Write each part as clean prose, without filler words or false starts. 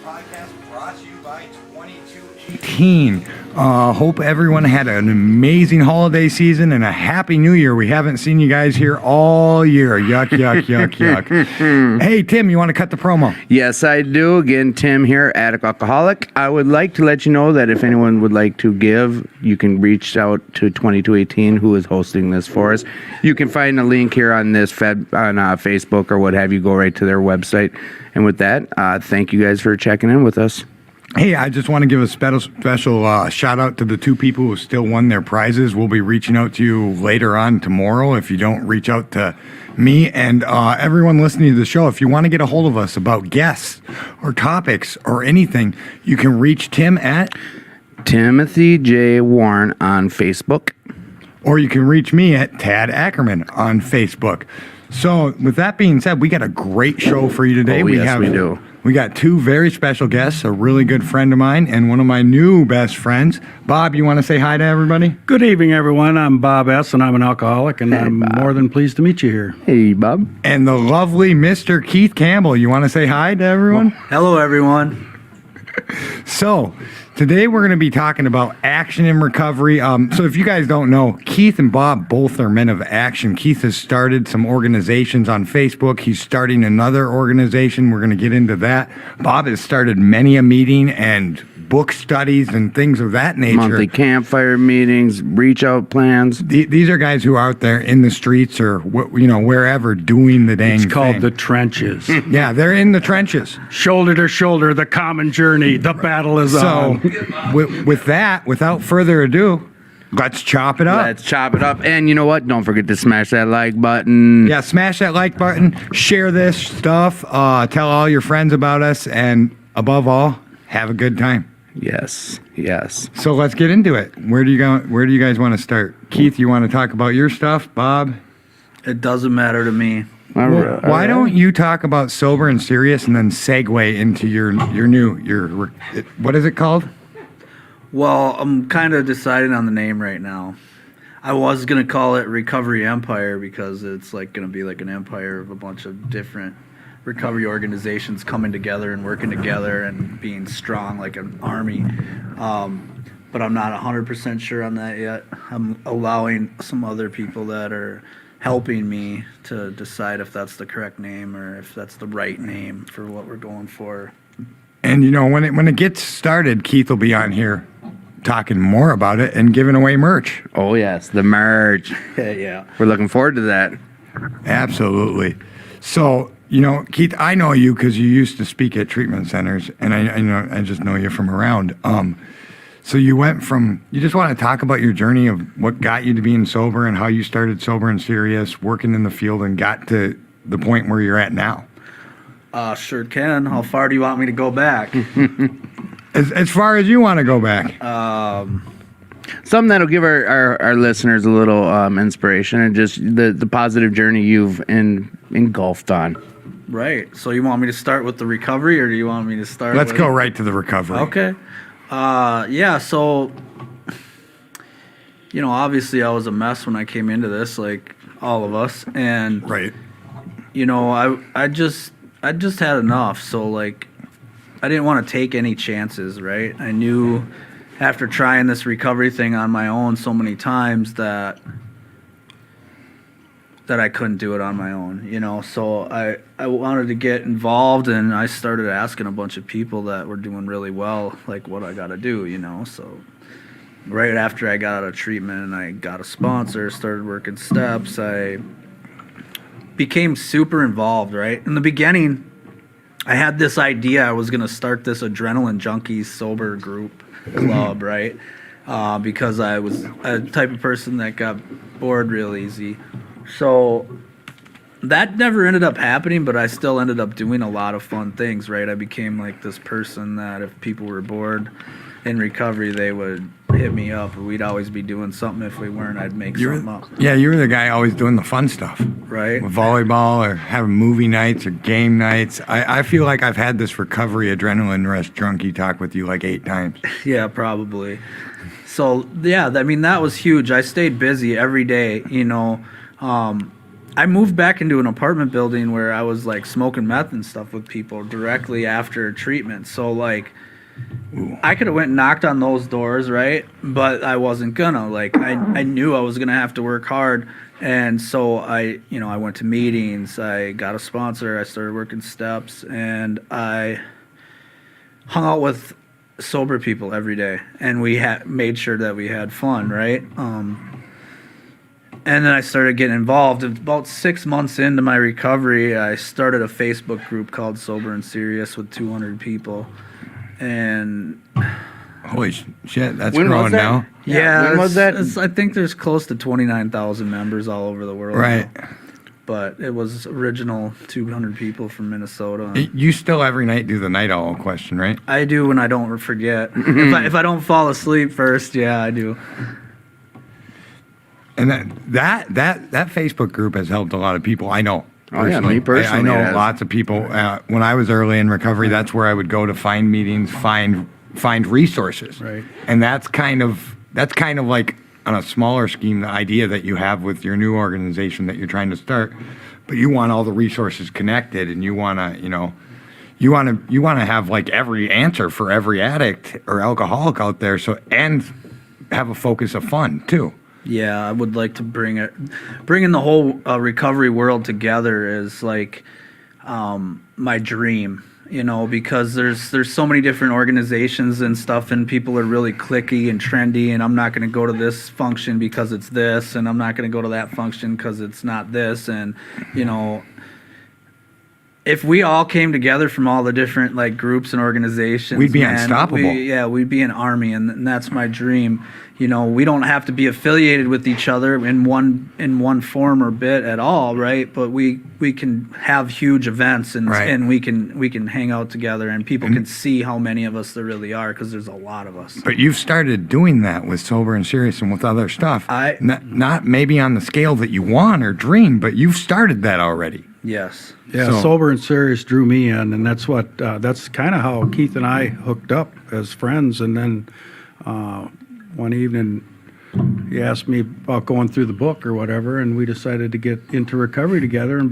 podcast brought to you by 2218. Hope everyone had an amazing holiday season and a happy new year. We haven't seen you guys here all year. Yuck, yuck, yuck, yuck. Hey, Tim, you want to cut the promo? Yes, I do. Again, Tim here, Addict Alcoholic. I would like to let you know that if anyone would like to give, you can reach out to 2218, who is hosting this for us. You can find a link here on this on Facebook or what have you. Go right to their website. And with that, thank you guys for checking in with us. Hey, I just want to give a special shout out to the two people who still won their prizes. We'll be reaching out to you later on tomorrow if you don't reach out to me and everyone listening to the show. If you want to get a hold of us about guests or topics or anything, you can reach Tim at Timothy J. Warren on Facebook. Or you can reach me at Tad Ackerman on Facebook. So with that being said, we got a great show for you today. We do. We got two very special guests, a really good friend of mine and one of my new best friends. Bob, you want to say hi to everybody? Good evening, everyone. I'm Bob S., and I'm an alcoholic, and I'm more than pleased to meet you here. Hey, Bob. And the lovely Mr. Keith Campbell. You want to say hi to everyone? Hello, everyone. So, today we're going to be talking about action in recovery. So if you guys don't know, Keith and Bob both are men of action. Keith has started some organizations on Facebook. He's starting another organization. We're going to get into that. Bob has started many a meeting and book studies and things of that nature. Monthly campfire meetings, reach out plans. These are guys who are out there in the streets or wherever doing the dang thing. It's called the trenches. Yeah, they're in the trenches. Shoulder to shoulder, the common journey. The battle is on. So, with that, without further ado, let's chop it up. Let's chop it up. And you know what? Don't forget to smash that like button. Yeah, smash that like button. Share this stuff. Tell all your friends about us. And above all, have a good time. Yes, yes. So let's get into it. Where do you guys want to start? Keith, you want to talk about your stuff? Bob? It doesn't matter to me. Why don't you talk about sober and serious and then segue into your what is it called? Well, I'm kind of deciding on the name right now. I was going to call it Recovery Empire because it's like going to be like an empire of a bunch of different recovery organizations coming together and working together and being strong like an army. But I'm not 100% sure on that yet. I'm allowing some other people that are helping me to decide if that's the correct name or if that's the right name for what we're going for. And when it gets started, Keith will be on here talking more about it and giving away merch. Oh yes, the merch. Yeah. We're looking forward to that. Absolutely. So, Keith, I know you because you used to speak at treatment centers, and I just know you from around. So you just want to talk about your journey of what got you to being sober and how you started sober and serious, working in the field, and got to the point where you're at now. Sure can. How far do you want me to go back? As far as you want to go back. Something that'll give our listeners a little inspiration and just the positive journey you've engulfed on. Right. So you want me to start with the recovery, or do you want me to start Let's go right to the recovery. Okay. Yeah, so, obviously I was a mess when I came into this, like all of us. And, right. I just had enough. So, like, I didn't want to take any chances, right? I knew after trying this recovery thing on my own so many times that I couldn't do it on my own, So I wanted to get involved, and I started asking a bunch of people that were doing really well, like what I got to do, So right after I got out of treatment and I got a sponsor, started working steps, I became super involved, right? In the beginning, I had this idea I was going to start this adrenaline junkies sober group club, right? Because I was a type of person that got bored real easy. So that never ended up happening, but I still ended up doing a lot of fun things, right? I became like this person that if people were bored in recovery, they would hit me up, or we'd always be doing something. If we weren't, I'd make something up. Yeah, you were the guy always doing the fun stuff. Right. With volleyball or having movie nights or game nights. I feel like I've had this recovery adrenaline rush drunkie talk with you like 8 times. Yeah, probably. So, yeah, I mean, that was huge. I stayed busy every day, I moved back into an apartment building where I was like smoking meth and stuff with people directly after treatment. So like, I could have went and knocked on those doors, right? But I wasn't gonna. Like, I knew I was gonna have to work hard, and so I went to meetings. I got a sponsor. I started working steps, and I hung out with sober people every day, and we made sure that we had fun, right? And then I started getting involved. About 6 months into my recovery, I started a Facebook group called Sober and Serious with 200 people. And Holy shit, that's When was growing that? now. yeah, when was that? I think there's close to 29,000 members all over the world. Right. now. But it was original 200 people from Minnesota. You still every night do the night owl question, right? I do when I don't forget. If I don't fall asleep first, yeah, I do. And that Facebook group has helped a lot of people. I know. Oh, yeah, me personally, I know it has. lots of people. When I was early in recovery, that's where I would go to find meetings, find resources. Right. And that's kind of like on a smaller scheme, the idea that you have with your new organization that you're trying to start. But you want all the resources connected, and you want to have like every answer for every addict or alcoholic out there. So and have a focus of fun too. Yeah, I would like to bringing the whole recovery world together is like my dream, because there's so many different organizations and stuff, and people are really cliquey and trendy, and I'm not going to go to this function because it's this, and I'm not going to go to that function because it's not this, and if we all came together from all the different like groups and organizations, We'd be unstoppable. We'd be an army, and that's my dream. We don't have to be affiliated with each other in one form or bit at all, right? But we can have huge events, and Right. and we can hang out together, and people can see how many of us there really are, because there's a lot of us. But you've started doing that with Sober and Serious and with other stuff. Not maybe on the scale that you want or dream, but you've started that already. Yes. Yeah, So- Sober and Serious drew me in, and that's kind of how Keith and I hooked up as friends. And then one evening, he asked me about going through the book or whatever, and we decided to get into recovery together and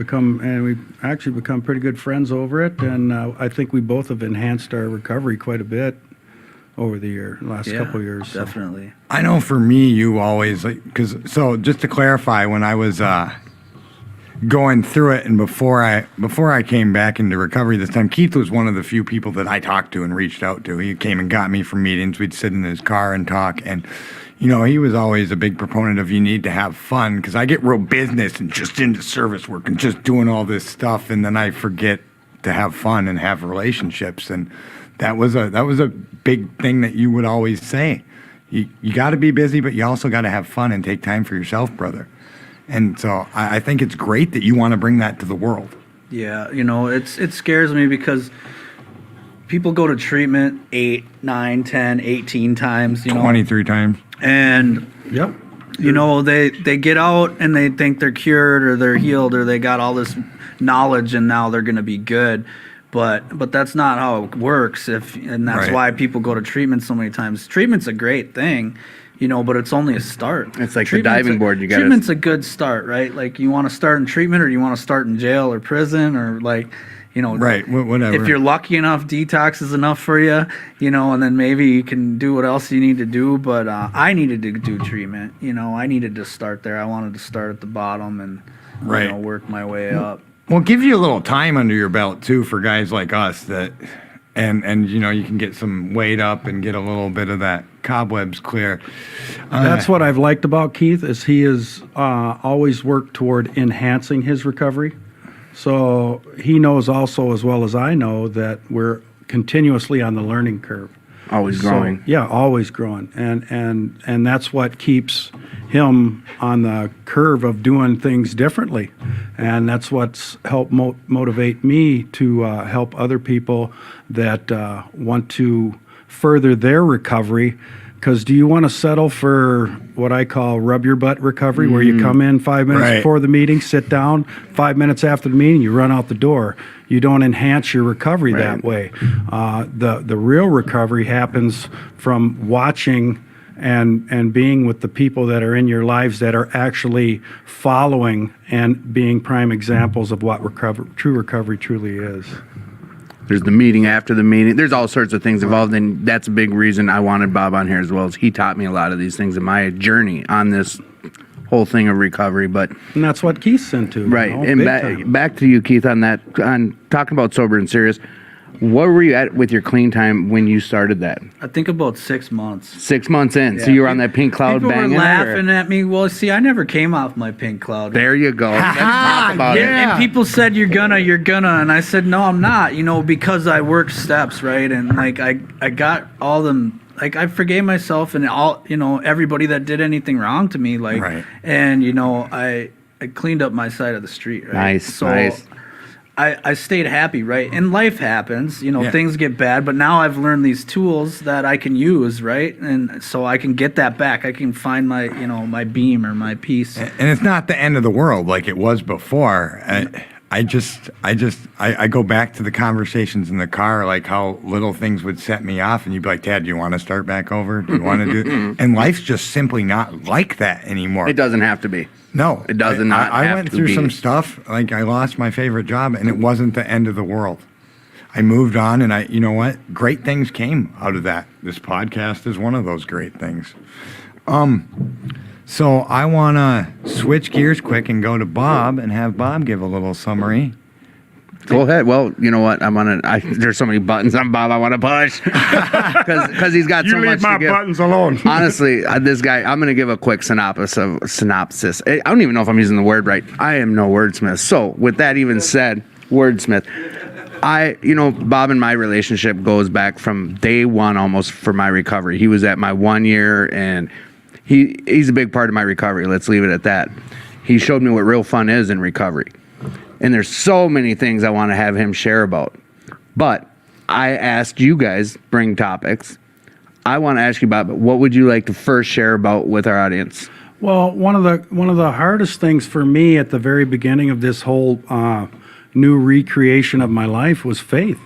we've actually become pretty good friends over it. And I think we both have enhanced our recovery quite a bit over the last couple of years. So. Definitely. I know for me, you always so just to clarify, when I was going through it and before I came back into recovery this time, Keith was one of the few people that I talked to and reached out to. He came and got me from meetings. We'd sit in his car and talk, and he was always a big proponent of you need to have fun, because I get real business and just into service work and just doing all this stuff, and then I forget to have fun and have relationships. And that was a big thing that you would always say. You got to be busy, but you also got to have fun and take time for yourself, brother. And so I think it's great that you want to bring that to the world. Yeah, it scares me because people go to treatment 8, 9, 10, 18 times, 23 times. and Yep. they get out and they think they're cured or they're healed or they got all this knowledge and now they're going to be good. But that's not how it works. And that's Right. why people go to treatment so many times. Treatment's a great thing, but it's only a start. It's like the Treatment's diving board. You got treatment's a good start, right? Like, you want to start in treatment, or you want to start in jail or prison, or like, Right, whatever. if you're lucky enough, detox is enough for you, and then maybe you can do what else you need to do. But I needed to do treatment. I needed to start there. I wanted to start at the bottom and Right. work my way up. Well, it gives you a little time under your belt too for guys like us that, and you can get some weight up and get a little bit of that cobwebs clear. That's what I've liked about Keith, is he has always worked toward enhancing his recovery. So he knows also, as well as I know, that we're continuously on the learning curve. Always growing. So, yeah, always growing, and that's what keeps him on the curve of doing things differently, and that's what's helped motivate me to help other people that want to further their recovery. Because do you want to settle for what I call rub your butt recovery, where you come in 5 minutes Right. before the meeting, sit down, 5 minutes after the meeting, you run out the door? You don't enhance your recovery that way. The real recovery happens from watching and being with the people that are in your lives that are actually following and being prime examples of what true recovery truly is. There's the meeting after the meeting. There's all sorts of things involved, and that's a big reason I wanted Bob on here as well. As he taught me a lot of these things in my journey on this whole thing of recovery. But And that's what Keith's into. right, you know, and big time. back to you, Keith, on that. On talking about sober and serious. What were you at with your clean time when you started that? I think about 6 months. 6 months in, so Yeah. you were on that pink cloud People banging were it, or- laughing at me. Well, see, I never came off my pink cloud. There you go. Let's talk about it. And people said you're gonna, and I said no, I'm not. Because I worked steps, right, and like I got all them. Like I forgave myself and all, everybody that did anything wrong to me, like, Right. and I cleaned up my side of the street, right. Nice, So nice. I stayed happy, right? And life happens, Yeah. things get bad, but now I've learned these tools that I can use, right? And so I can get that back. I can find my, my beam or my piece. And it's not the end of the world like it was before. I go back to the conversations in the car, like how little things would set me off, and you'd be like, "Dad, do you want to start back over? Do you want to do?" And life's just simply not like that anymore. It doesn't have to be. No, It does not I have went to through be. some stuff. Like I lost my favorite job, and it wasn't the end of the world. I moved on, and you know what? Great things came out of that. This podcast is one of those great things. So I want to switch gears quick and go to Bob and have Bob give a little summary. Go ahead. Well, you know what? There's so many buttons on Bob I want to push because he's got so much to give. alone. Honestly, this guy, I'm going to give a quick synopsis. I don't even know if I'm using the word right. I am no wordsmith. So with that even said, wordsmith, Bob and my relationship goes back from day one almost for my recovery. He was at my 1 year, and he's a big part of my recovery. Let's leave it at that. He showed me what real fun is in recovery. And there's so many things I want to have him share about. But I asked you guys, bring topics. I want to ask you about, what would you like to first share about with our audience? Well, one of the hardest things for me at the very beginning of this whole new recreation of my life was faith.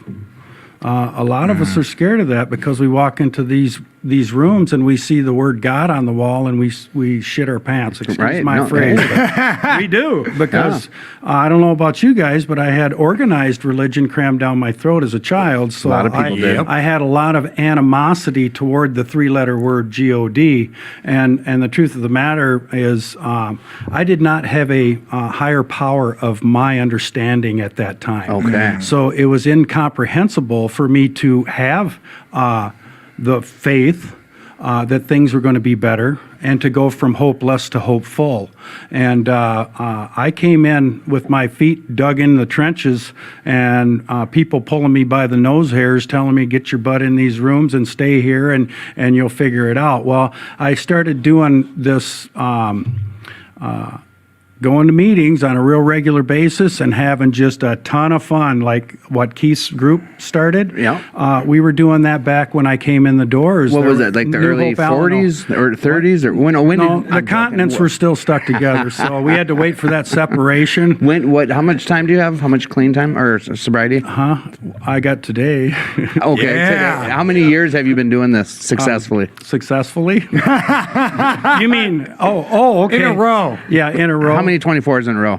A lot of us are scared of that because we walk into these rooms and we see the word God on the wall and we shit our pants. Excuse Right. my No, phrase. hey. But we do because I don't know about you guys, but I had organized religion crammed down my throat as a child. So A lot of people did. I had a lot of animosity toward the three-letter word God. And the truth of the matter is I did not have a higher power of my understanding at that time. Okay. So it was incomprehensible for me to have the faith that things were going to be better and to go from hopeless to hopeful. And I came in with my feet dug in the trenches and people pulling me by the nose hairs telling me, get your butt in these rooms and stay here and you'll figure it out. Well, I started doing this going to meetings on a real regular basis and having just a ton of fun, like what Keith's group started. Yeah. We were doing that back when I came in the doors. What There was were it, like the New early Hope, Alamo. 40s or 30s? Or when No, did, the continents were still stuck together, so we had to wait for that separation. How much time do you have? How much clean time or sobriety? I got today Okay. Yeah. How many years have you been doing this successfully? successfully. You mean, okay. In a row. Yeah, in a row. How many 24s in a row?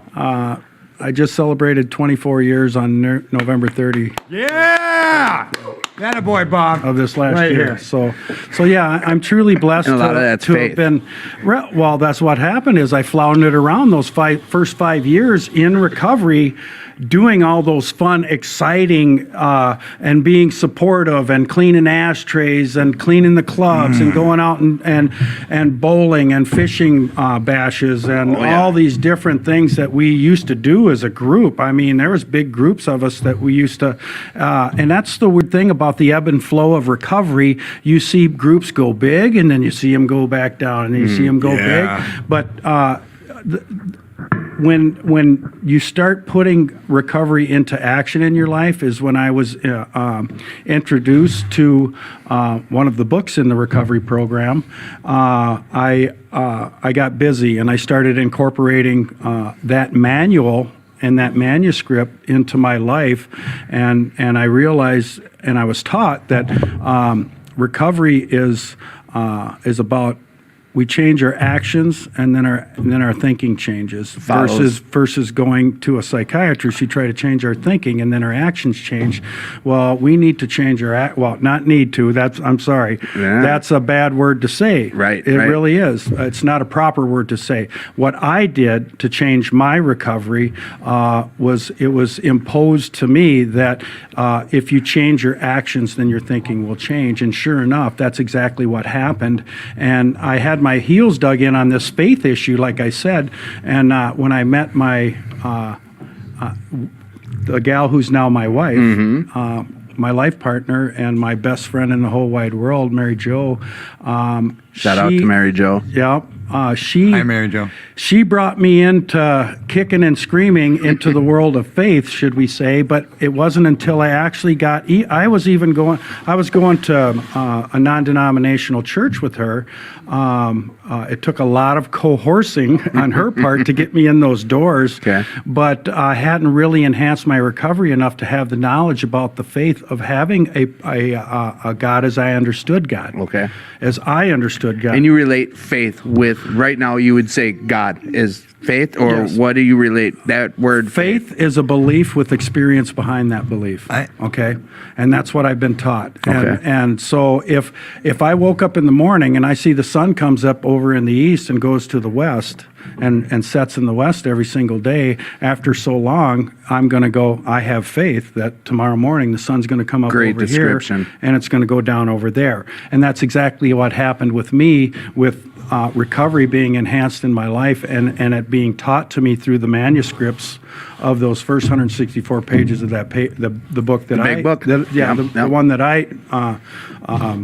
I just celebrated 24 years on November 30 Yeah! That a boy, Bob. of this last Right year. here. So yeah, I'm truly blessed And a lot of that's to faith. have been. Well, that's what happened is I floundered around those first 5 years in recovery, doing all those fun, exciting, and being supportive and cleaning ashtrays and cleaning the clubs and going out and bowling and fishing bashes and all these different things that we used to do as a group. I mean, there was big groups of us that we used to, and that's the weird thing about the ebb and flow of recovery. You see groups go big and then you see them go back down and then you see them go yeah. big. But when you start putting recovery into action in your life is when I was introduced to one of the books in the recovery program. I got busy and I started incorporating that manual and that manuscript into my life, and I realized and I was taught that recovery is is about we change our actions and then our thinking changes versus going to a psychiatrist. You try to change our thinking and then our actions change. Well, we need to change not need to. I'm sorry. Yeah. That's a bad word to say. Right. It right. really is. It's not a proper word to say. What I did to change my recovery was imposed to me that if you change your actions, then your thinking will change. And sure enough, that's exactly what happened. And I had my heels dug in on this faith issue, like I said. And when I met the gal who's now my wife, my life partner and my best friend in the whole wide world, Mary Jo. Shout out to Mary Jo. Yeah. Hi, Mary Jo. She brought me into kicking and screaming into the world of faith, should we say? But it wasn't until I actually I was going to a non-denominational church with her. It took a lot of coercing on her part to get me in those doors. Okay. But I hadn't really enhanced my recovery enough to have the knowledge about the faith of having a God as I understood God. Okay. As I understood God. And you relate faith with, right now you would say God is faith, or Yes. what do you relate that word? Faith is a belief with experience behind that belief. Okay? And that's what I've been taught. Okay. And so if I woke up in the morning and I see the sun comes up over in the east and goes to the west and sets in the west every single day, after so long, I'm going to go, I have faith that tomorrow morning the sun's going to come up Great over description. here and it's going to go down over there. And that's exactly what happened with me with recovery being enhanced in my life and it being taught to me through the manuscripts of those first 164 pages of that the book that big book. the Yep. one that I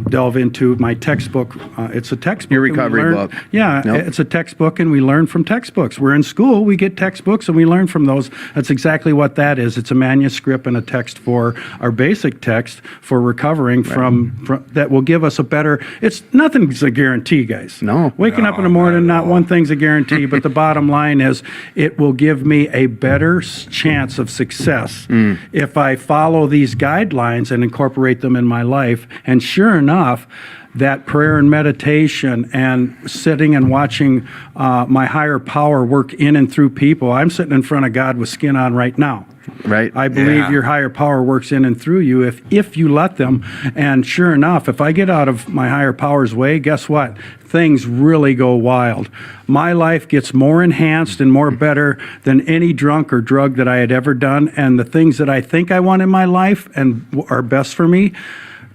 delve into, my textbook. It's a textbook. Your and we recovery learn- book. Yeah, Yep. it's a textbook, and we learn from textbooks. We're in school, we get textbooks, and we learn from those. That's exactly what that is. It's a manuscript and a text for our basic text for recovering from that will give us a better. It's nothing's a guarantee, guys. No. Waking up in the morning, not one thing's a guarantee, but the bottom line is it will give me a better chance of success if I follow these guidelines and incorporate them in my life. And sure enough, that prayer and meditation and sitting and watching my higher power work in and through people. I'm sitting in front of God with skin on right now. Right. I believe Yeah. your higher power works in and through you if you let them. And sure enough, if I get out of my higher power's way, guess what? Things really go wild. My life gets more enhanced and more better than any drunk or drug that I had ever done. And the things that I think I want in my life and are best for me,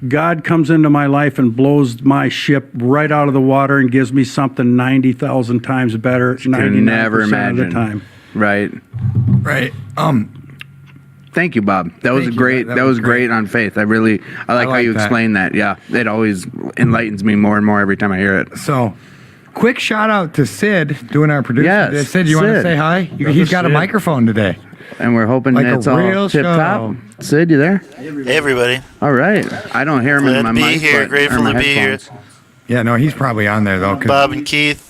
God comes into my life and blows my ship right out of the water and gives me something 90,000 times better, 99% never of the imagine. time. Right. Right. Thank you, Bob. That was Thank you. great. That That was was great on faith. I like how like you that. explain that. Yeah, it always enlightens me more and more every time I hear it. So, quick shout out to Sid doing our producer. Yes, today. Sid, you want to Sid. say hi? He's got a Sid. microphone today. And we're hoping Like a it's all real tip top. show. Sid, you there? Hey everybody. All right. I don't hear him in Glad my to be mic. here. but- Grateful or my to be here. headphones. Yeah, no, he's probably on there though. 'Cause Bob and Keith,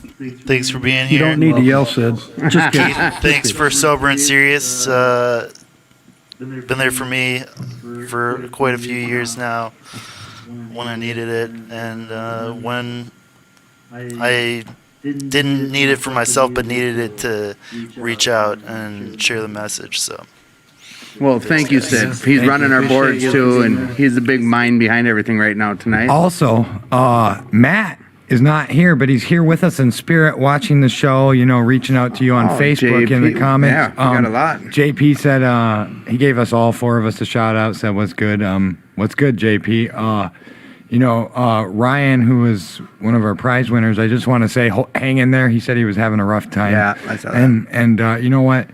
thanks for being You here. don't need to yell, Sid. Just kidding. Thanks for sober and serious. Been there for me for quite a few years now when I needed it, and when I didn't need it for myself but needed it to reach out and share the message. So Well, thank you, Sid. He's Thank running you. our boards too, and he's the big mind behind everything right now tonight. Also, Matt is not here, but he's here with us in spirit, watching the show. You know, reaching out to you on Oh, Facebook in the JP. comments. Yeah, we got a lot. JP said he gave us all four of us a shout out. Said what's good. What's good, JP? Ryan, who was one of our prize winners. I just want to say, hang in there. He said he was having a rough time. Yeah, I saw that. And you know what?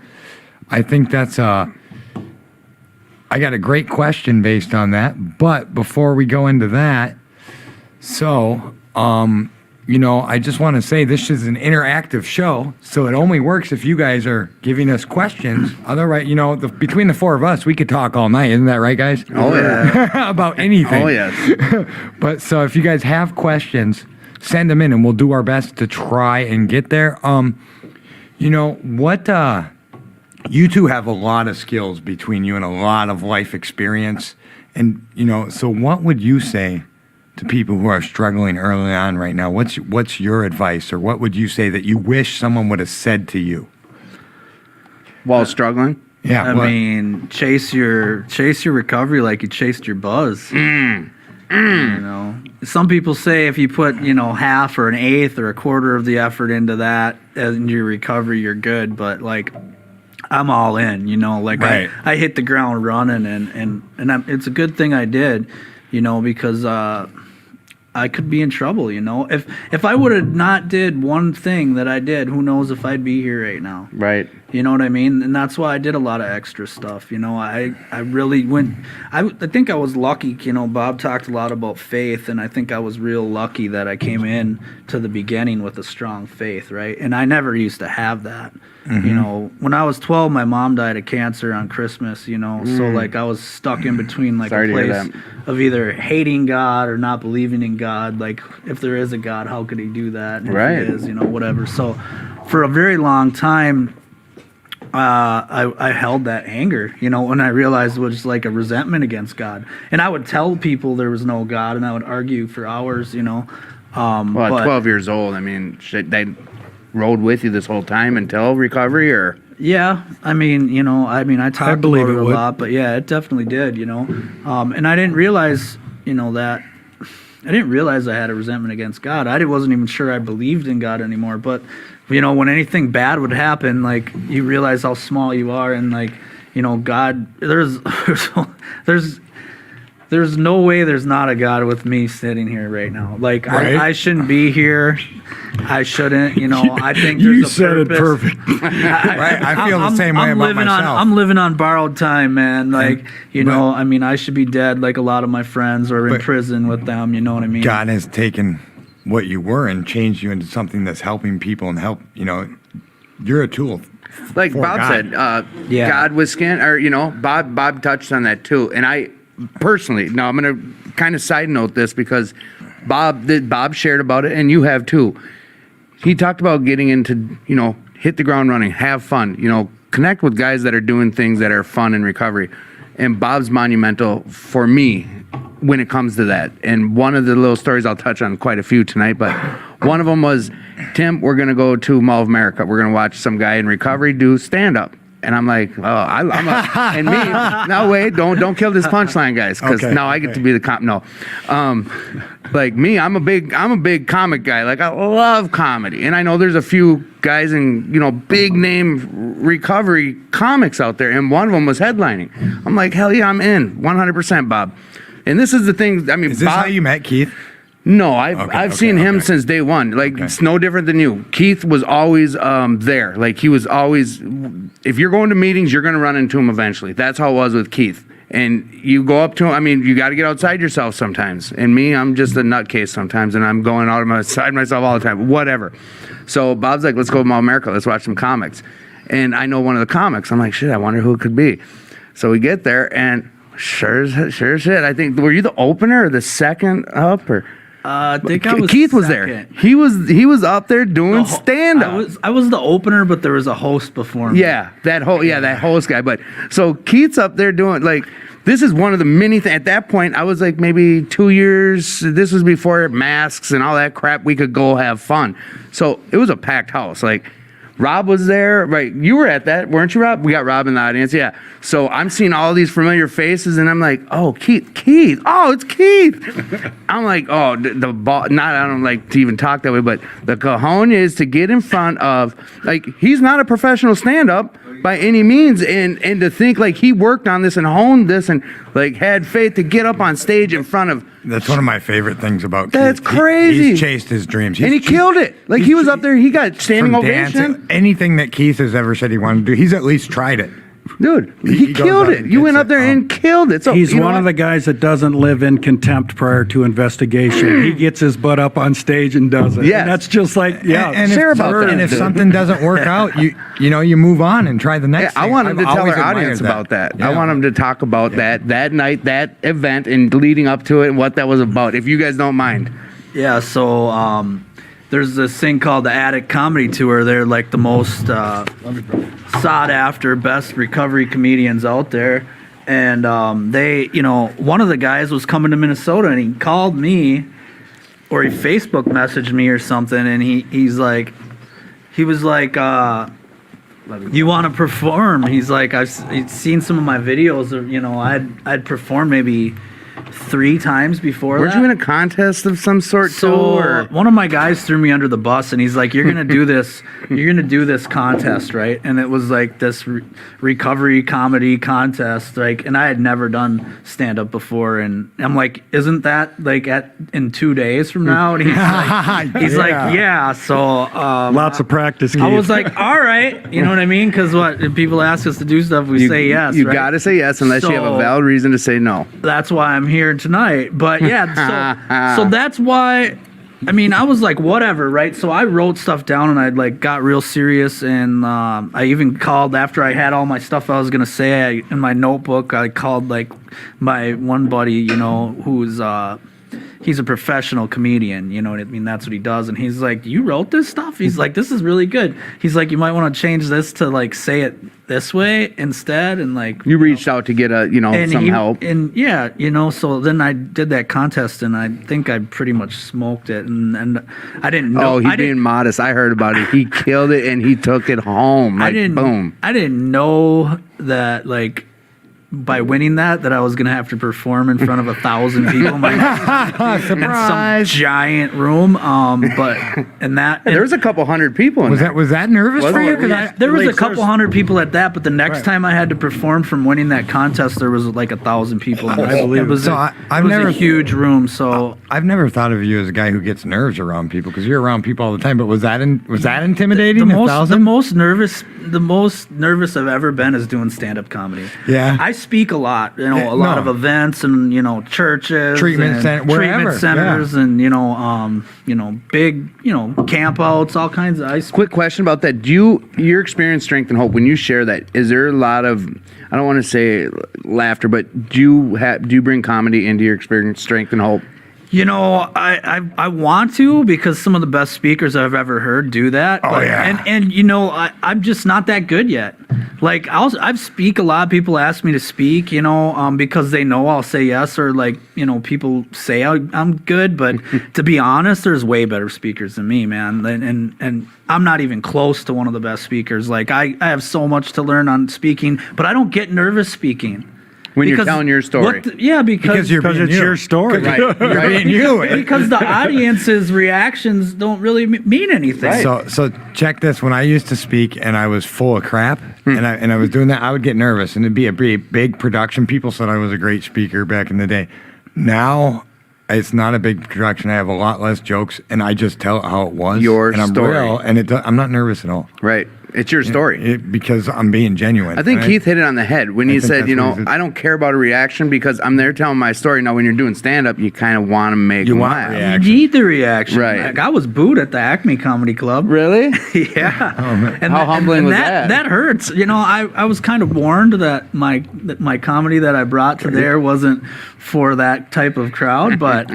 I think that's I got a great question based on that. But before we go into that, I just want to say this is an interactive show, so it only works if you guys are giving us questions. Otherwise, between the four of us, we could talk all night. Isn't that right, guys? Oh, yeah. About anything. Oh, yes. But so if you guys have questions, send them in, and we'll do our best to try and get there. You two have a lot of skills between you and a lot of life experience. And, so what would you say to people who are struggling early on right now? What's your advice, or what would you say that you wish someone would have said to you? While struggling? Yeah, I mean, chase your recovery like you chased your buzz. You know, some people say if you put, half or an eighth or a quarter of the effort into that in your recovery, you're good. But like, I'm all in. Like Right. I hit the ground running, and it's a good thing I did, because I could be in trouble. If I would have not did one thing that I did, who knows if I'd be here right now. Right. You know what I mean? And that's why I did a lot of extra stuff. I really went. I think I was lucky. Bob talked a lot about faith, and I think I was real lucky that I came in to the beginning with a strong faith, right? And I never used to have that. When I was 12, my mom died of cancer on Christmas. So like I was stuck in between like Sorry a to hear place that. of either hating God or not believing in God. Like if there is a God, how could He do that? And Right. If He is, whatever. So for a very long time. I held that anger, when I realized it was like a resentment against God. And I would tell people there was no God, and I would argue for hours, Well, but at 12 years old, I mean, they rode with you this whole time until recovery, or? yeah, I talked believe about it it a would. lot, but yeah, it definitely did, and I didn't realize, that I didn't realize I had a resentment against God. I wasn't even sure I believed in God anymore. But, when anything bad would happen, like, you realize how small you are, and, like, God, there's no way there's not a God with me sitting here right now. Like, Right. I shouldn't be here. I shouldn't, I think there's You a said it purpose. perfect. Right, I feel the same way about myself. I'm living on borrowed time, man. Like, I should be dead like a lot of my friends, or in But- prison with them, you know what I mean? God has taken what you were and changed you into something that's helping people and help. You're a tool. Like for Bob God. said, Yeah. God was skin, or Bob touched on that too. And I personally, now I'm gonna kind of side note this because Bob shared about it, and you have too. He talked about getting into, hit the ground running, have fun, connect with guys that are doing things that are fun in recovery. And Bob's monumental for me when it comes to that. And one of the little stories, I'll touch on quite a few tonight, but one of them was, Tim, we're going to go to Mall of America. We're going to watch some guy in recovery do stand-up. And I'm like, and me, no, wait, don't kill this punchline, guys, because Okay, now I get to be the cop. No, like me, I'm a big comic guy. Like, I love comedy, and I know there's a few guys in big name recovery comics out there, and one of them was headlining. I'm like, hell yeah, I'm in 100%, Bob. And this is the thing. I mean, Is this Bob, how you met Keith? no, I've seen him since day one. Like, it's no different than you. Keith was always there. Like, he was always, if you're going to meetings, you're going to run into him eventually. That's how it was with Keith. And you go up to him, you got to get outside yourself sometimes. And me, I'm just a nutcase sometimes, and I'm going outside myself all the time, whatever. So Bob's like, let's go to Mall of America. Let's watch some comics. And I know one of the comics. I'm like, shit, I wonder who it could be. So we get there, and sure as shit, I think, were you the opener or the second up, or? I think I was Keith was there. second. He was up there doing stand up. I was the opener, but there was a host before me. Yeah, that host guy. But so Keith's up there doing, like, this is one of the many things. At that point, I was like maybe 2 years. This was before masks and all that crap. We could go have fun. So it was a packed house. Like, Rob was there, right? You were at that, weren't you, Rob? We got Rob in the audience, yeah. So I'm seeing all these familiar faces, and I'm like, oh, Keith, oh, it's Keith. I'm like, oh, the ball. Not, I don't like to even talk that way, but the cojones is to get in front of, like, he's not a professional stand-up by any means, and to think like he worked on this and honed this and like had faith to get up on stage in front of. That's one of my favorite things about That's Keith. crazy. He's chased his dreams. And he killed it. Like, he was up there, he got standing From ovation. dancing, anything that Keith has ever said he wanted to do, he's at least tried it. Dude, He he goes killed up it. and You gets went it. up there and killed it. So He's you know one of what? the guys that doesn't live in contempt prior to investigation. He gets his butt up on stage and does it. Yes. And that's just like, yeah. and share if, about that, and if dude. something doesn't work out, you move on and try the Yeah, next I thing. want him to I've tell always our admired audience about that. Yeah. I want him to talk about that night, that event, and leading up to it, and what that was about, if you guys don't mind. Yeah, so there's this thing called the Attic Comedy Tour. They're like the most sought after, best recovery comedians out there. and they, one of the guys was coming to Minnesota, and he called me, or he Facebook messaged me or something, and he was like, you want to perform? He's like, he'd seen some of my videos of, I'd performed maybe 3 times before Weren't that. you in a contest of some sort too? So Or? one of my guys threw me under the bus, and he's like, "You're gonna do this. You're gonna do this contest, right?" And it was like this recovery comedy contest, and I had never done stand up before, and I'm like, "Isn't that like in 2 days from now?" And he's like, "Yeah." So Lots of practice. I Keith. was like, "All right," you know what I mean? Because if people ask us to do stuff, we say yes. You right? got to say yes unless you have a So- valid reason to say no. That's why I'm here tonight. But yeah, so that's why. I mean, I was like, whatever, right? So I wrote stuff down, and I got real serious, and I even called after I had all my stuff I was gonna say in my notebook. I called my one buddy, who's he's a professional comedian, you know what I mean? That's what he does. And he's like, "You wrote this stuff?" He's like, "This is really good." He's like, "You might want to change this to say it this way instead." And You reached out to get some help. And yeah, so then I did that contest, and I think I pretty much smoked it. And I didn't know. Oh, he's being modest. I heard about it. He killed it and he took it home. Boom. I didn't know that by winning that I was gonna have to perform in front of 1,000 people in some giant room. There was a couple hundred people in there. Was that nervous for you? There was a couple hundred people at that, but the next time I had to perform from winning that contest, there was 1,000 people in there. I believe it was, so. it was a huge room. So I've never thought of you as a guy who gets nerves around people because you're around people all the time. But was that intimidating? the 1,000? most nervous I've ever been is doing stand-up comedy. Yeah. I speak a lot, a lot of events and churches, Treatment and wherever, treatment centers, and big camp outs, all kinds of. Quick question about that. Your experience, strength, and hope, when you share that, is there a lot of, I don't want to say laughter, but do you bring comedy into your experience, strength, and hope? I want to, because some of the best speakers I've ever heard do that. Oh, yeah. And I'm just not that good yet. I speak a lot. People ask me to speak, because they know I'll say yes, or people say I'm good. But to be honest, there's way better speakers than me, man. And I'm not even close to one of the best speakers. I have so much to learn on speaking, but I don't get nervous speaking. When you're telling your story. Because it's your story. Right. You're being you. Because the audience's reactions don't really mean anything. So check this. When I used to speak and I was full of crap and I was doing that, I would get nervous, and it'd be a big production. People said I was a great speaker back in the day. Now it's not a big production. I have a lot less jokes, and I just tell it how it was. Your story. Real, and I'm not nervous at all. Right. It's your story. Because I'm being genuine. I think Keith hit it on the head when he said, that's what he said. I don't care about a reaction because I'm there telling my story. Now, when you're doing stand-up, you kind of want to make them laugh. reaction. You need the reaction. Right. I was booed at the Acme Comedy Club. Really? Yeah. Oh, man. And How humbling was that? That hurts. I was kind of warned that my comedy that I brought to there wasn't for that type of crowd, but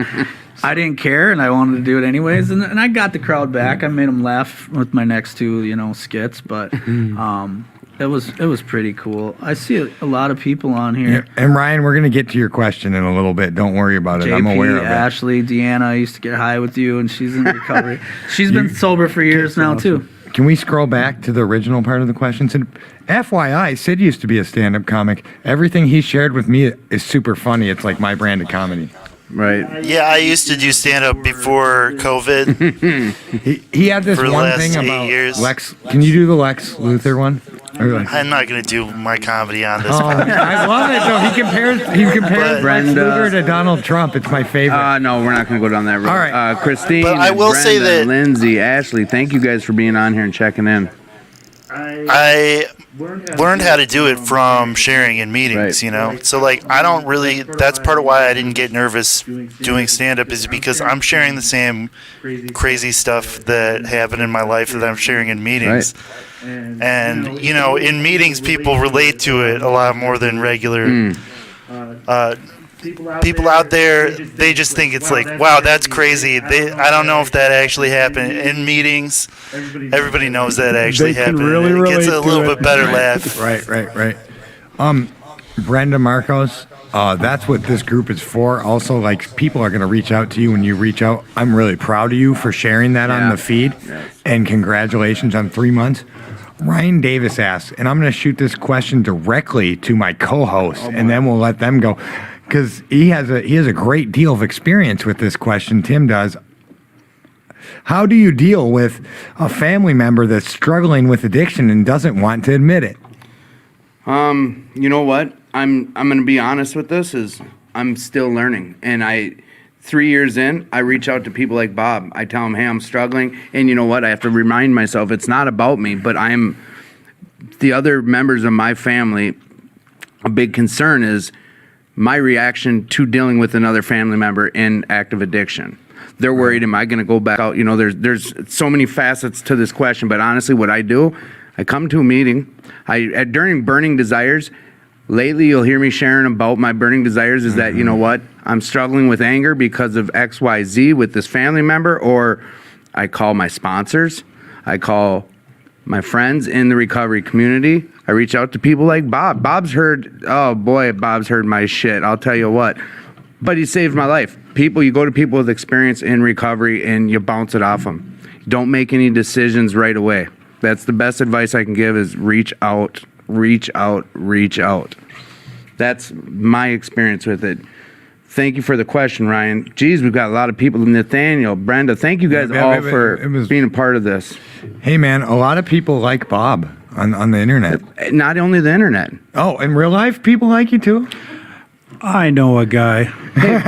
I didn't care, and I wanted to do it anyways. And I got the crowd back. I made them laugh with my next 2, skits, but it was pretty cool. I see a lot of people on here. Yeah. And Ryan, we're gonna get to your question in a little bit. Don't worry about it. JP, I'm aware of it. Ashley, Deanna, I used to get high with you, and she's in recovery. She's been sober for years now, too. Can we scroll back to the original part of the question? Sid, FYI, Sid used to be a stand-up comic. Everything he shared with me is super funny. It's like my brand of comedy. Right. Yeah, I used to do stand up before COVID. He had this For the one last thing 8 about years. Lex. Can you do the Lex Luthor one? I'm not going to do my comedy on this Oh, one. I love it though. He compares Lex Brenda- Luthor to Donald Trump. It's my favorite. No, we're not going to go down that road. All right. Christine, But I will say Brenda, that- Lindsay, Ashley, thank you guys for being on here and checking in. I learned how to do it from sharing in meetings, Right. So I don't really, that's part of why I didn't get nervous doing stand up, is because I'm sharing the same crazy stuff that happened in my life that I'm sharing in meetings. And in meetings people relate to it a lot more than regular people out there. They just think it's wow, that's crazy. I don't know if that actually happened in meetings. Everybody knows that actually They can happened. really It gets relate a to little it. bit better laugh. Right. Brenda Marcos, that's what this group is for. Also, like, people are going to reach out to you when you reach out. I'm really proud of you for sharing that on Yeah. the feed. Yes. And congratulations on 3 months. Ryan Davis asks, and I'm going to shoot this question directly to my co-host, and then we'll let them go, because he has a great deal of experience with this question. Tim does. How do you deal with a family member that's struggling with addiction and doesn't want to admit it? You know what? I'm going to be honest with this. Is I'm still learning, and 3 years in, I reach out to people like Bob. I tell him, hey, I'm struggling, and you know what? I have to remind myself it's not about me, but the other members of my family. A big concern is my reaction to dealing with another family member in active addiction. They're worried, am I going to go back out? You know, there's so many facets to this question, but honestly, what I do, I come to a meeting. During Burning Desires, lately you'll hear me sharing about my burning desires is that, you know what, I'm struggling with anger because of XYZ with this family member, or I call my sponsors, I call my friends in the recovery community. I reach out to people like Bob. Bob's heard my shit, I'll tell you what. But he saved my life. You go to people with experience in recovery and you bounce it off them. Don't make any decisions right away. That's the best advice I can give is reach out, reach out, reach out. That's my experience with it. Thank you for the question, Ryan. Geez, we've got a lot of people. Nathaniel, Brenda, thank you guys all for being a part of this. Hey, man, a lot of people like Bob on the internet. Not only the internet. Oh, in real life, people like you too? I know a guy, Hey,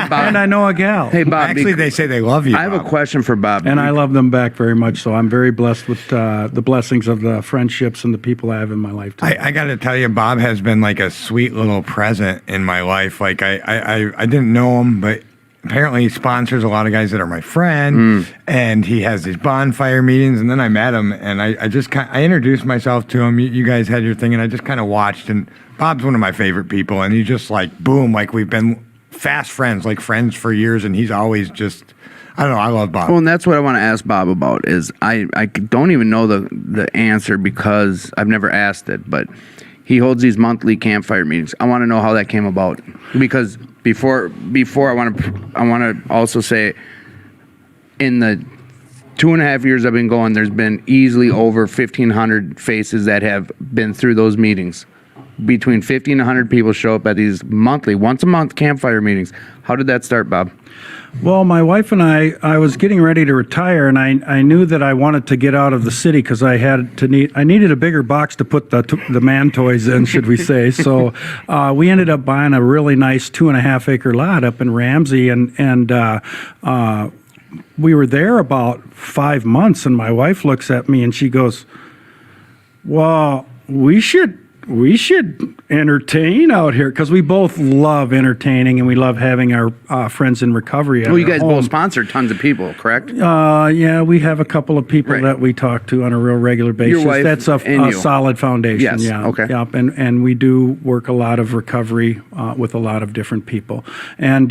Bob. and I know a gal. Hey, Bob. Actually, they say they love you, I have a Bob. question for Bob. And I love them back very much. So I'm very blessed with the blessings of the friendships and the people I have in my life. I got to tell you, Bob has been like a sweet little present in my life. Like, I didn't know him, but apparently he sponsors a lot of guys that are my friend, and he has these bonfire meetings, and then I met him, and I introduced myself to him. You guys had your thing, and I just kind of watched, and Bob's one of my favorite people, and he's just like, boom, like we've been fast friends, like friends for years, and he's always just, I don't know, I love Bob. Well, and that's what I want to ask Bob about is I don't even know the answer because I've never asked it, but he holds these monthly campfire meetings. I want to know how that came about because before I want to also say in the 2.5 years I've been going, there's been easily over 1,500 faces that have been through those meetings. Between 50 and 100 people show up at these monthly, once a month campfire meetings. How did that start, Bob? Well, my wife and I was getting ready to retire, and I knew that I wanted to get out of the city because I needed a bigger box to put the man toys in, should we say. So we ended up buying a really nice 2.5 acre lot up in Ramsey, and we were there about 5 months, and my wife looks at me and she goes, well, we should entertain out here because we both love entertaining and we love having our friends in recovery. Well, you guys both sponsor tons of people, correct? Yeah, we have a couple of people Right. that we talk to on a real regular basis. Your wife That's and a you. solid foundation. Yes, Yeah. okay. Yep. And we do work a lot of recovery with a lot of different people. And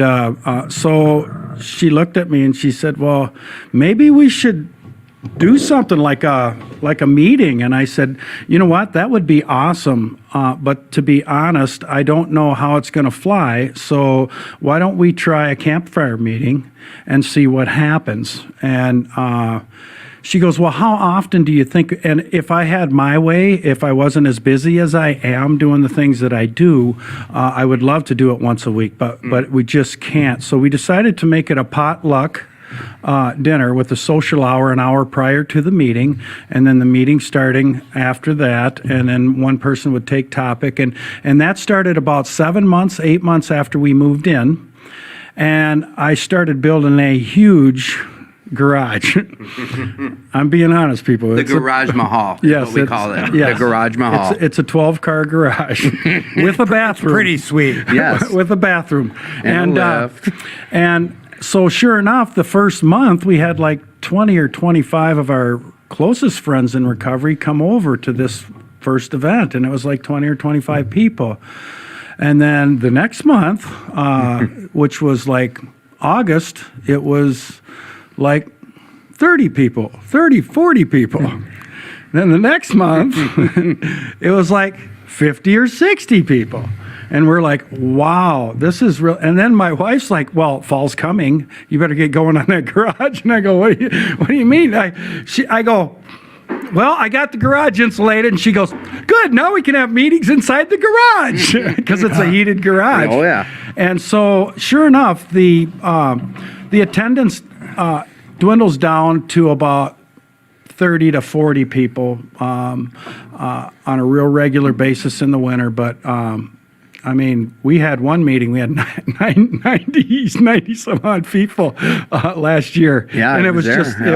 so she looked at me and she said, well, maybe we should do something like a meeting. And I said, you know what, that would be awesome. But to be honest, I don't know how it's going to fly. So why don't we try a campfire meeting and see what happens? And she goes, well, how often do you think, and if I had my way, if I wasn't as busy as I am doing the things that I do, I would love to do it once a week, but we just can't. So we decided to make it a potluck dinner with a social hour an hour prior to the meeting, and then the meeting starting after that, and then one person would take topic, and that started about 8 months after we moved in, and I started building a huge garage. I'm being honest, people. The Garage Mahal is Yes, what we it's- call it. yes. The Garage Mahal. It's a 12-car garage with a bathroom. Pretty sweet. Yes. With a bathroom. And a lift. And so sure enough, the first month we had like 20 or 25 of our closest friends in recovery come over to this first event, and it was like 20 or 25 people. And then the next month, which was like August, it was like 30 people, 40 people. Then the next month, it was like 50 or 60 people. And we're like, wow, this is real. And then my wife's like, well, fall's coming. You better get going on that garage. And I go, what do you mean? I go, well, I got the garage insulated. And she goes, good, now we can have meetings inside the garage because it's a heated garage. Oh, yeah. And so sure enough, the attendance dwindles down to about 30 to 40 people on a real regular basis in the winter. But I mean, we had one meeting, we had 90 some odd people last year. Yeah, and it was there, just, yeah.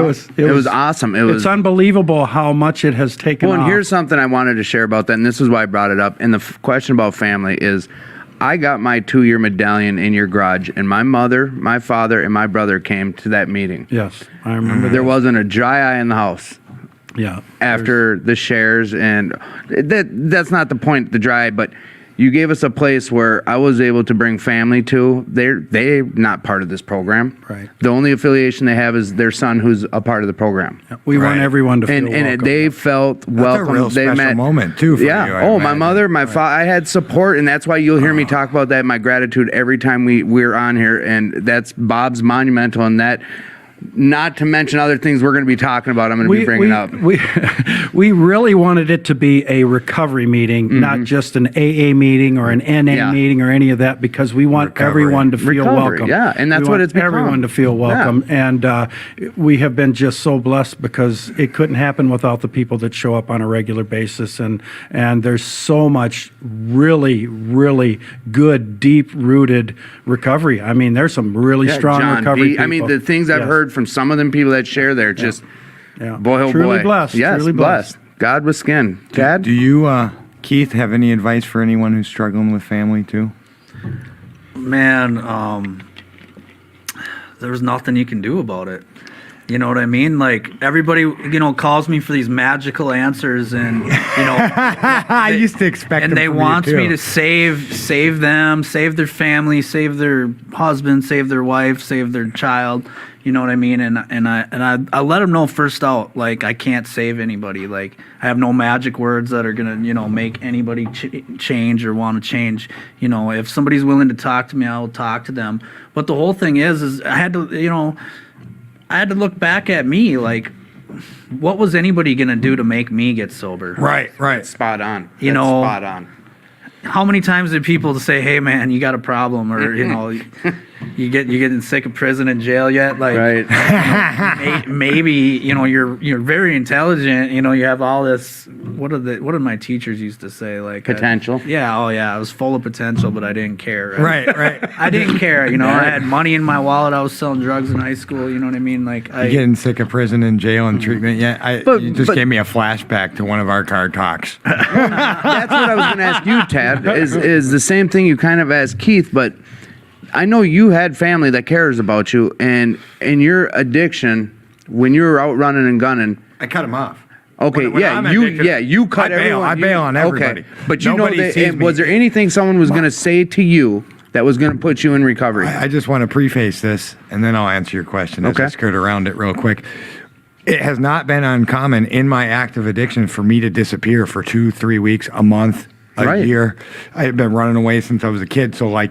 It was awesome. It's unbelievable how much it has taken Well, and off. here's something I wanted to share about that, and this is why I brought it up. And the question about family is, I got my 2-year medallion in your garage, and my mother, my father, and my brother came to that meeting. Yes, I remember There that. wasn't a dry eye in the house Yeah. after the shares, and that's not the point, the dry eye, but you gave us a place where I was able to bring family to. They're not part of this program. Right. The only affiliation they have is their son, who's a part of the program. We want Right. everyone to feel And welcome. they felt welcome. a real They special moment, too, for yeah. you, I Oh, my imagine. mother, my father. I had support, and that's why you'll hear me talk about that. My gratitude every time we're on here, and that's Bob's monumental. And that, not to mention other things we're going to be talking about. I'm going to be bringing up. We really wanted it to be a recovery meeting, not just an AA meeting or an NA Yeah. meeting or any of that, because we want Recovery. everyone to feel Recovery, welcome. yeah, and that's We what want it's become. everyone to feel welcome. And we have been just so blessed because it couldn't happen without the people that show up on a regular basis. And there's so much really, really good, deep-rooted recovery. I mean, there's some really strong John recovery B. people. I mean, the things I've Yes. heard from some of them people that share there, just Yeah. boy, oh Truly boy. blessed. Yes, Truly blessed. God with skin. Chad? Do you, Keith, have any advice for anyone who's struggling with family too? Man, there's nothing you can do about it. You know what I mean? Like, everybody, calls me for these magical answers, and I used to expect and them they from you, want me too. to save them, save their family, save their husband, save their wife, save their child. You know what I mean? And I let them know first out, like, I can't save anybody. Like, I have no magic words that are gonna make anybody change or want to change. If somebody's willing to talk to me, I will talk to them. But the whole thing is I had to I had to look back at me, like, what was anybody gonna do to make me get sober? Right. Spot on. You That's know, spot on. How many times did people say, "Hey, man, you got a problem," or you getting sick of prison and jail yet? Like, Right. maybe you're very intelligent. You have all this. What did my teachers used to say? Like Potential. I was full of potential, but I didn't care. Right. I didn't care. I had money in my wallet. I was selling drugs in high school. You know what I mean? Like, You getting sick of prison and jail and treatment? Yeah, you just but- gave me a flashback to one of our car talks. That's what I was going to ask you, Tad, is the same thing you kind of asked Keith, but I know you had family that cares about you, and in your addiction, when you were out running and gunning, I cut him off. okay, When I'm addicted, you cut I bail. everyone. I bail on everybody. Okay, but Nobody that, sees me. was there anything someone was going to say to you that was going to put you in recovery? I just want to preface this, and then I'll answer your question as Okay. I skirt around it real quick. It has not been uncommon in my active addiction for me to disappear for 2-3 weeks, a month, a Right. year. I had been running away since I was a kid. So, I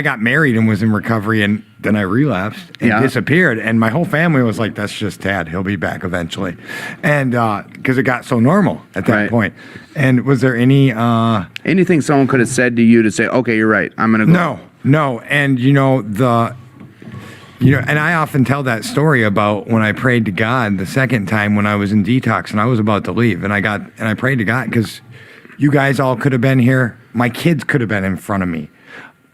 got married and was in recovery, and then I relapsed and Yeah. disappeared. And my whole family was like, that's just Tad. He'll be back eventually. And because it got so normal at that Right. point. And was there any... Anything someone could have said to you to say, okay, you're right, I'm going to go. No. And and I often tell that story about when I prayed to God the second time when I was in detox and I was about to leave, and I prayed to God because you guys all could have been here. My kids could have been in front of me.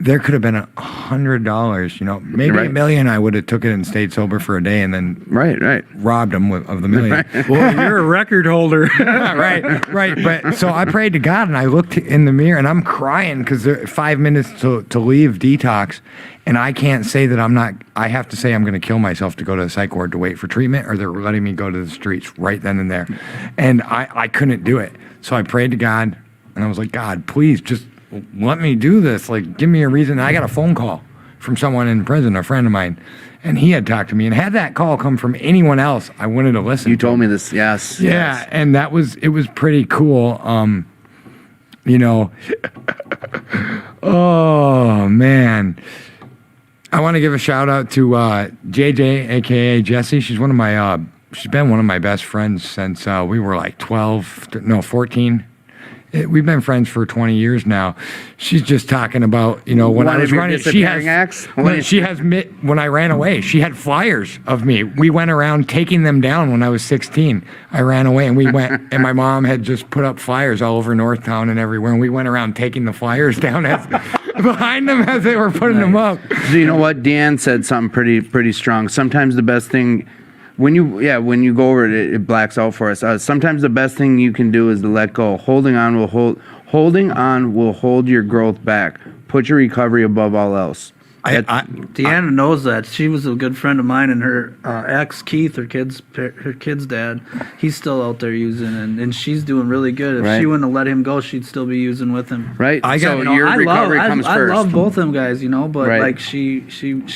There could have been $100, maybe Right. $1 million. I would have took it and stayed sober for a day and then Right. robbed them of the $1 million. Boy, you're a record holder. right. But so I prayed to God and I looked in the mirror and I'm crying because 5 minutes to leave detox, and I can't say that I'm not. I have to say I'm going to kill myself to go to the psych ward to wait for treatment, or they're letting me go to the streets right then and there, and I couldn't do it. So I prayed to God and I was like, God, please just let me do this. Like, give me a reason. And I got a phone call from someone in prison, a friend of mine. And he had talked to me, and had that call come from anyone else, I wanted to listen. You told me this, yes. Yeah, yes. and it was pretty cool. Oh man. I want to give a shout out to JJ, aka Jessie. She's been one of my best friends since we were like 14. We've been friends for 20 years now. She's just talking about, when One I of was your running, disappearing acts? when I ran away, she had flyers of me. We went around taking them down when I was 16. I ran away and we went, and my mom had just put up flyers all over Northtown and everywhere. And we went around taking the flyers down behind them as they were putting them up. So you know what? Dan said something pretty strong. Sometimes the best thing, when you go over it, it blacks out for us. Sometimes the best thing you can do is to let go. Holding on will hold your growth back. Put your recovery above all else. Deanna knows that. She was a good friend of mine, and her ex Keith, her kid's dad, he's still out there using, and she's doing really good. If Right. she wouldn't have let him go, she'd still be using with him. Right. So your recovery comes I first. love both them guys, but Right. like she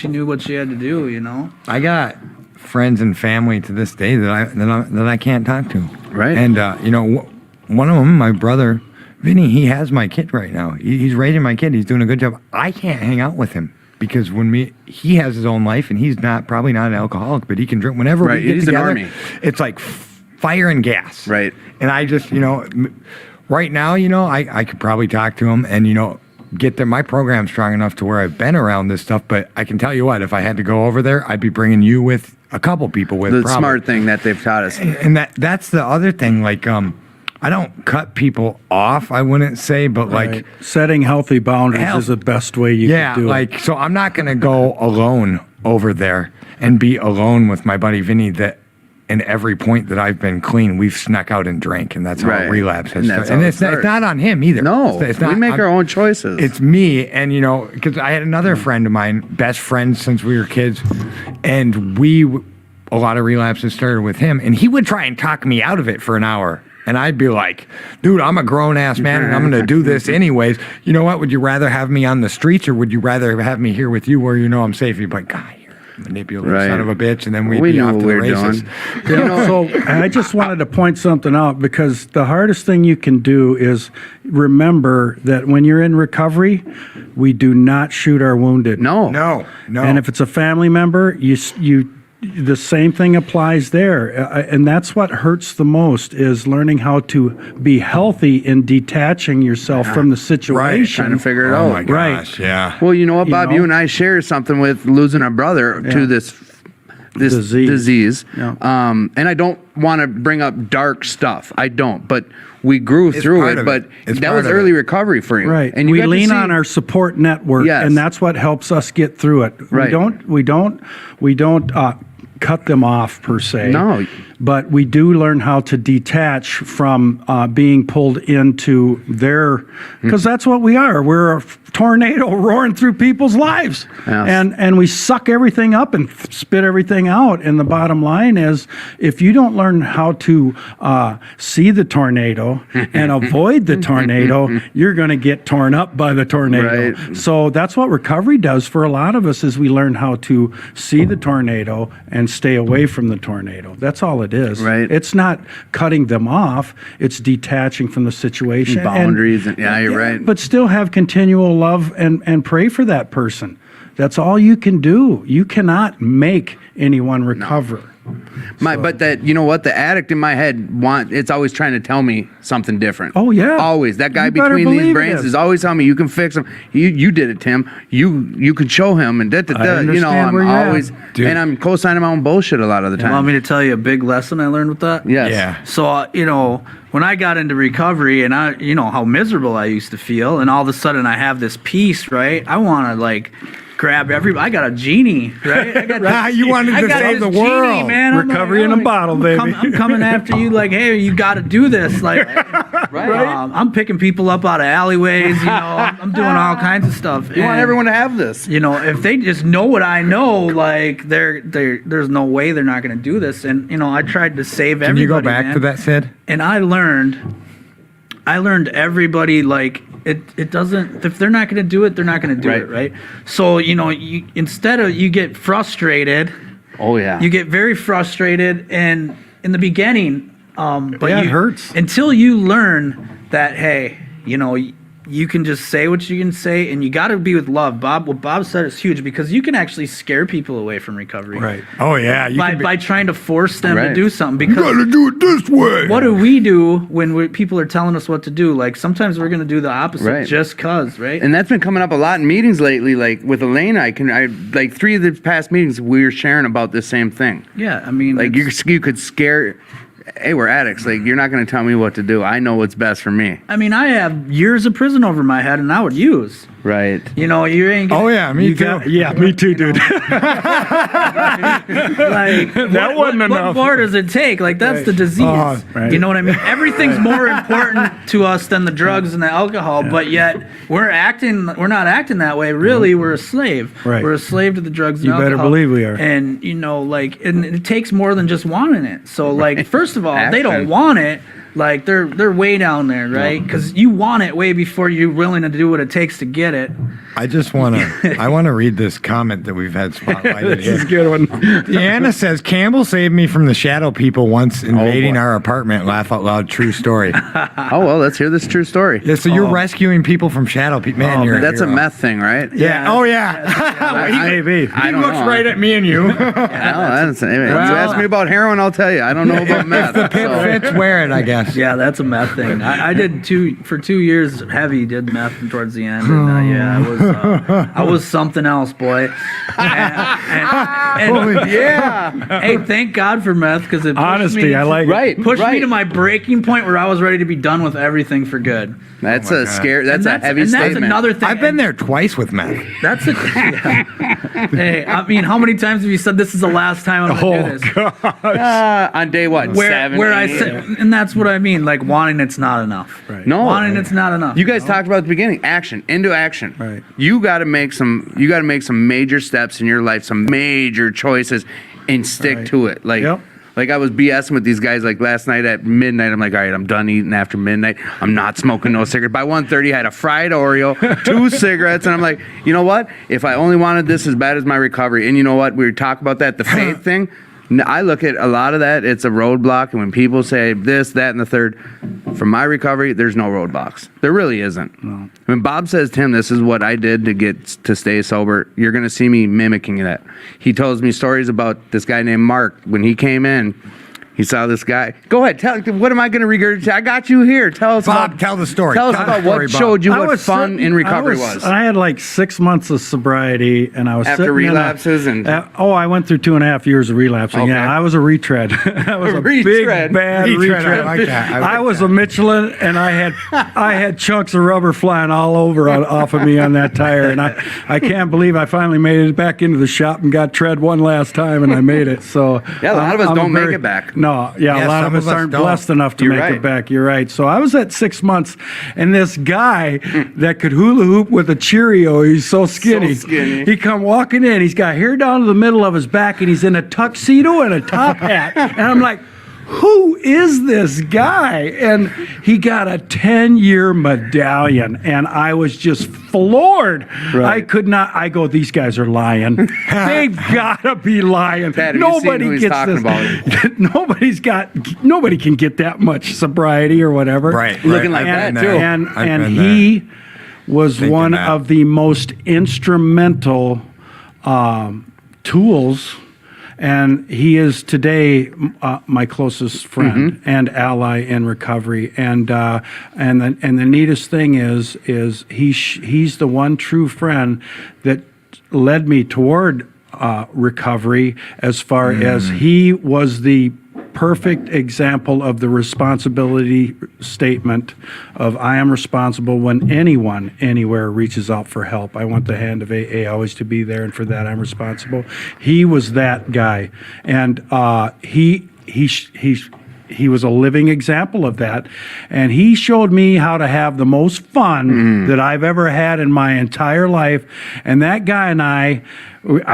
knew what she had to do. I got friends and family to this day that I can't talk to. Right. And one of them, my brother, Vinny, he has my kid right now. He's raising my kid. He's doing a good job. I can't hang out with him because he has his own life and he's probably not an alcoholic, but he can drink whenever Right, we get he's an together. army. It's like fire and gas. Right. And I just, right now, I could probably talk to him and get there. My program's strong enough to where I've been around this stuff, but I can tell you what, if I had to go over there, I'd be bringing you with a couple people with The probably. smart thing that they've taught us. And that's the other thing. Like, I don't cut people off, I wouldn't say, but like, Right. Setting healthy boundaries Hell- is the best way you yeah, can do like, it. so I'm not going to go alone over there and be alone with my buddy Vinny that in every point that I've been clean, we've snuck out and drank, and that's how Right. relapse has And that's started. And how it it's starts. not on him either. No, It's we not- make I'm- our own choices. It's me, and because I had another friend of mine, best friends since we were kids, and a lot of relapses started with him, and he would try and talk me out of it for an hour. And I'd be like, dude, I'm a grown ass man and I'm going to do this anyways. You know what? Would you rather have me on the streets or would you rather have me here with you where I'm safe? You'd be like, God, you're a manipulative Right. son of a bitch. And then we'd We be knew off what to we the were races. doing. So I just wanted to point something out because the hardest thing you can do is remember that when you're in recovery, we do not shoot our wounded. No. No. And if it's a family member, the same thing applies there. And that's what hurts the most is learning how to be healthy in detaching yourself from the situation. Trying to figure it Oh out. my gosh, yeah. Well, you know what, Bob? know? You and I share something with losing a brother to this disease. Yeah. And I don't want to bring up dark stuff. I don't. But we grew through part it. of But it. It's that part was of early it. recovery for you. Right. And you we got to lean see- on our support network, Yes. and that's what helps us get through it. Right. We don't cut them off per se. No. But we do learn how to detach from being pulled into their, because that's what we are. We're a tornado roaring through people's lives, Yes. and we suck everything up and spit everything out. And the bottom line is, if you don't learn how to see the tornado and avoid the tornado, you're going to get torn up by the tornado. Right. So that's what recovery does for a lot of us is we learn how to see the tornado and stay away from the tornado. That's all it is. Right. It's not cutting them off. It's detaching from the situation. Boundaries. Yeah, you're right. But still have continual love and pray for that person. That's all you can do. You cannot make anyone recover. But that, you know what, the addict in my head it's always trying to tell me something different. Oh, yeah. Always. That guy You better between these believe it brains is. is always telling me you can fix him. You did it, Tim. You can show him and understand I'm where you're at. always Dude. and I'm co-signing my own bullshit a lot of the You want time. me to tell you a big lesson I learned with that? Yes. Yeah. So, when I got into recovery and how miserable I used to feel, and all of a sudden I have this peace, right? I want to grab I got a genie, right? I got You wanted to save the this genie, world. man. I'm Recovery in a bottle, baby. I'm coming after you like, hey, you got to do this. Like, I'm picking people up out of alleyways, I'm doing all kinds of stuff. You want everyone to have this. If they just know what I know, like there's no way they're not going to do this. And I tried to save Can everybody. you go back man. to that, Sid? And I learned everybody it doesn't, if they're not going to do it, they're not going to do Right. it, right? So instead of you get frustrated, Oh yeah. you get very frustrated, and in the beginning, but Yeah, it hurts. until you learn that, hey, you can just say what you can say, and you got to be with love. What Bob said is huge, because you can actually scare people away from recovery. Right. Oh yeah, By trying to force them to Right. do something. Because gotta do it this way. what do we do when people are telling us what to do? Like, sometimes we're going to do the opposite Right. just cause, right? And that's been coming up a lot in meetings lately. Like with Elena, I like 3 of the past meetings we were sharing about the same thing. Yeah, I mean, Like you could scare. Hey, we're addicts. Like you're not going to tell me what to do. I know what's best for me. I mean, I have years of prison over my head, and I would use. Right. You know, you ain't. Oh yeah, me too. Yeah, me too, dude. Like That wasn't what enough. more does it take? Like, that's Right. the disease. Right. You know what I mean? Everything's more important to us than the drugs and the alcohol, but yet we're not acting that way. Really, we're a slave. Right. We're a slave to the drugs and You better alcohol. believe we are. And and it takes more than just wanting it. So like, first of all, they don't Action. want it. Like they're way down there, right? Because you want it way before you're willing to do what it takes to get it. I just want to read this comment that we've had spotlighted This is a here. good one. Deanna says, Campbell saved me from the shadow people once invading boy. our apartment. Laugh out loud. True story. Oh well, let's hear this true story. Yeah, so you're rescuing people from shadow people. Man, you're That's a hero. meth thing, right? Yeah. Oh yeah. Maybe. I He don't looks know. right at me and you. No, that's, if you ask me about heroin, I'll tell you. I don't know about meth. If it fits, wear it, I guess. Yeah, that's a meth thing. I did for 2 years. Heavy did meth towards the end, and yeah, I was something else, boy. And Yeah. hey, thank God for meth, because it pushed Honesty, me, I like it. Right. pushed me right. to my breaking point where I was ready to be done with everything for good. That's Oh my a God. scare. That's And a heavy and statement. That's another thing. I've been there twice with meth. That's yeah. Hey, I mean, how many times have you said this is the last time I'm gonna do this? On day what? Where 7, where I 8? said, and that's what I mean. Like, wanting it's not enough. Right. No. Wanting it's not enough. You guys talked about at the beginning, action, into action. Right. You got to make some major steps in your life, some major choices, and stick Right. to it. Like, Yep. like I was BSing with these guys like last night at midnight. I'm like, all right, I'm done eating after midnight. I'm not smoking no cigarette. By 1:30, I had a fried Oreo, 2 cigarettes, and I'm like, you know what? If I only wanted this as bad as my recovery, and you know what? We talk about that, the faith thing. I look at a lot of that, it's a roadblock. And when people say this, that, and the third, for my recovery, there's no roadblocks. There really isn't. No. When Bob says, Tim, this is what I did to stay sober, you're going to see me mimicking that. He tells me stories about this guy named Mark. When he came in, he saw this guy. Go ahead, tell. What am I going to regurgitate? I got you here. Tell us Bob, about. tell the story. Tell us Tell the about story, what Bob. showed you I what was fun sitting- in recovery was. I had like 6 months of sobriety, and I was After sitting in relapses and- I went through 2.5 years of relapsing. Okay. Yeah, I was a retread. I was a big Retread. bad Retread, retread. I like that. I like I was a Michelin, and I had chunks of rubber flying all over off of me on that tire, and I can't believe I finally made it back into the shop and got tread one last time, and I made it. So Yeah, a lot of us I'm don't make it back. No, Yeah, a lot some of us aren't don't. blessed enough to You're make right. it back. You're right. So I was at 6 months, and this guy that could hula hoop with a Cheerio, he's so skinny. skinny. He come walking in. He's got hair down to the middle of his back, and he's in a tuxedo and a top hat. And I'm like, who is this guy? And he got a 10-year medallion, and I was just floored. Right. I could not. I go, these guys are lying. They've got to be lying. Pat, have you seen who he's gets talking this. Nobody can get that much sobriety or whatever. Right. Looking like I've that, been too. there. And I've and been he was Thinking one that. of the most instrumental tools, and he is today my closest friend and ally in recovery. And the neatest thing is he's the one true friend that led me toward recovery, as far as he was the perfect example of the responsibility statement of I am responsible when anyone anywhere reaches out for help. I want the hand of AA always to be there, and for that I'm responsible. He was that guy, and he was a living example of that, and he showed me how to have the most fun that I've ever had in my entire life. And that guy and I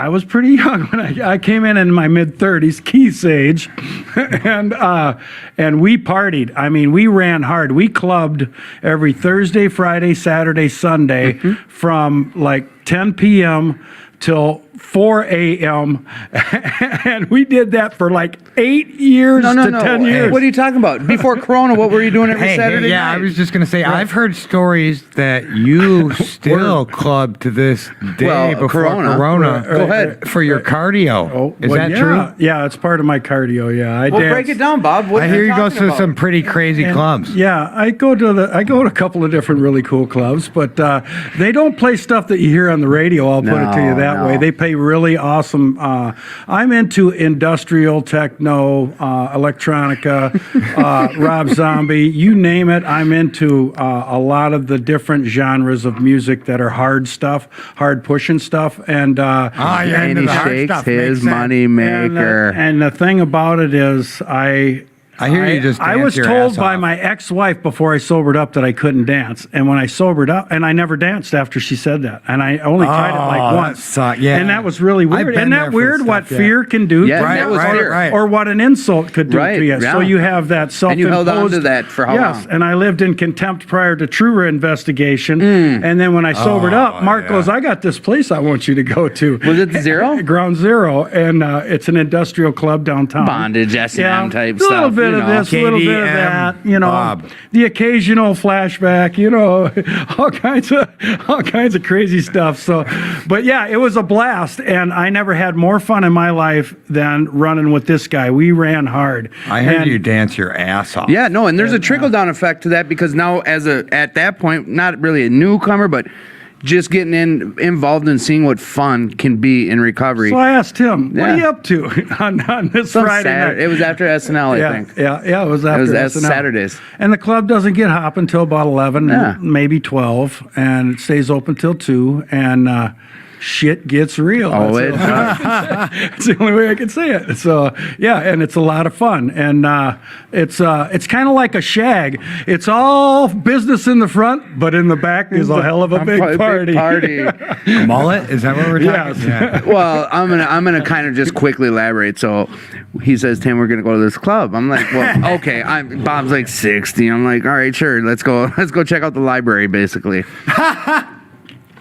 was pretty young when I came in my mid-30s, Keith's age, and we partied. I mean, we ran hard. We clubbed every Thursday, Friday, Saturday, Sunday from like 10 p.m. till 4 a.m. and we did that for like 8 years No. to 10 years. What are you talking about? Before Corona, what were you doing every Saturday yeah, night? I was just gonna say, I've heard stories that you still club to this day Well, before Corona. Go ahead. for your cardio. Oh, Is well, that yeah. true? Yeah, it's part of my cardio. Yeah, I Well, dance. break it down, Bob. What I are hear you go talking to about? some pretty crazy clubs. Yeah, I go to a couple of different really cool clubs, but they don't play stuff that you hear on the radio. I'll put it to you that No. way. They play really awesome. I'm into industrial, techno, electronica, Rob Zombie, you name it. I'm into a lot of the different genres of music that are hard stuff, hard pushing stuff, and Yeah, And into he the hard shakes stuff. his Makes sense. money maker. and the thing about it is, I hear you just I dance was your told ass by off. my ex-wife before I sobered up that I couldn't dance, and when I sobered up, and I never danced after she said that, and I only tried it Oh, like that once. sucked. Yeah. And that was really I've weird. been Isn't there that for weird stuff, what yeah. fear can do? Yeah, to Right, that was right, fear. right. Or what an insult could do Right, to you. yeah. So you have that self-imposed. you held on to that for how yes, long? and I lived in contempt prior to true investigation. And then when I sobered up, Mark goes, "I got this place I want you to go to." Was it Zero? Ground Zero, and it's an industrial club downtown. Bondage, S&M type a little stuff, bit you of know. this, a little bit of KDM, that, you know, Bob. the occasional flashback, you know, all kinds of crazy stuff. So, but yeah, it was a blast, and I never had more fun in my life than running with this guy. We ran hard. I heard And- you dance your ass off. Yeah, no, and there's a trickle down effect to that because now, at that point, not really a newcomer, but just getting involved and seeing what fun can be in recovery. So I asked him, "What Yeah. are you up to on this Some Friday night?" It was after SNL, I think. Yeah, it was after It was SNL. Saturdays. And the club doesn't get hop until about 11, Yeah. maybe 12, and it stays open till 2, and shit gets real. Oh, That's it It's the only way I can say it. So, yeah, and it's a lot of fun. And it's kind of like a shag. It's all business in the front, but in the back is a hell of a big party. Mullet? Is that what we're talking? Yes. Yeah. Well, I'm gonna kind of just quickly elaborate. So he says, "Tim, we're gonna go to this club." I'm like, "Well, okay." Bob's like 60. I'm like, "All right, sure. Let's go. Let's go check out the library." Basically,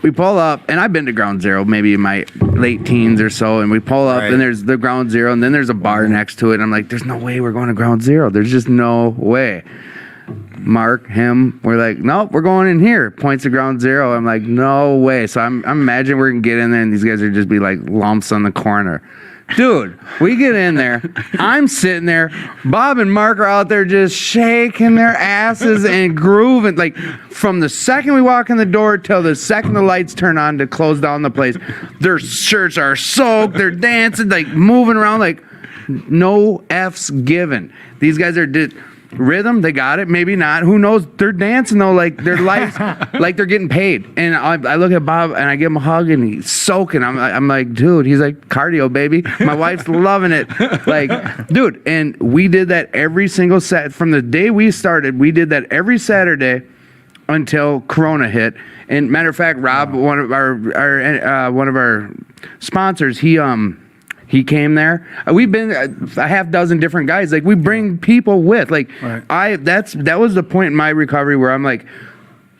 we pull up, and I've been to Ground Zero maybe in my late teens or so, and we pull up, Right. and there's the Ground Zero, and then there's a bar next to it. And I'm like, "There's no way we're going to Ground Zero. There's just no way." Mark, him, we're like, "Nope, we're going in here." Points to Ground Zero. I'm like, "No way." So I'm imagining we're gonna get in there and these guys are just be like lumps on the corner. Dude, we get in there. I'm sitting there. Bob and Mark are out there just shaking their asses and grooving. Like from the second we walk in the door till the second the lights turn on to close down the place, their shirts are soaked. They're dancing, like moving around, like no F's given. These guys are rhythm, they got it, maybe not, who knows. They're dancing though, like their lives like they're getting paid. And I look at Bob and I give him a hug and he's soaking. I'm like, dude, he's like, cardio, baby. My wife's loving it. Like, dude, and we did that every single set from the day we started. We did that every Saturday until Corona hit. And matter of fact, Rob, one of our sponsors, he came there. We've been a half dozen different guys. Like we bring people with. Like Right. that was the point in my recovery where I'm like,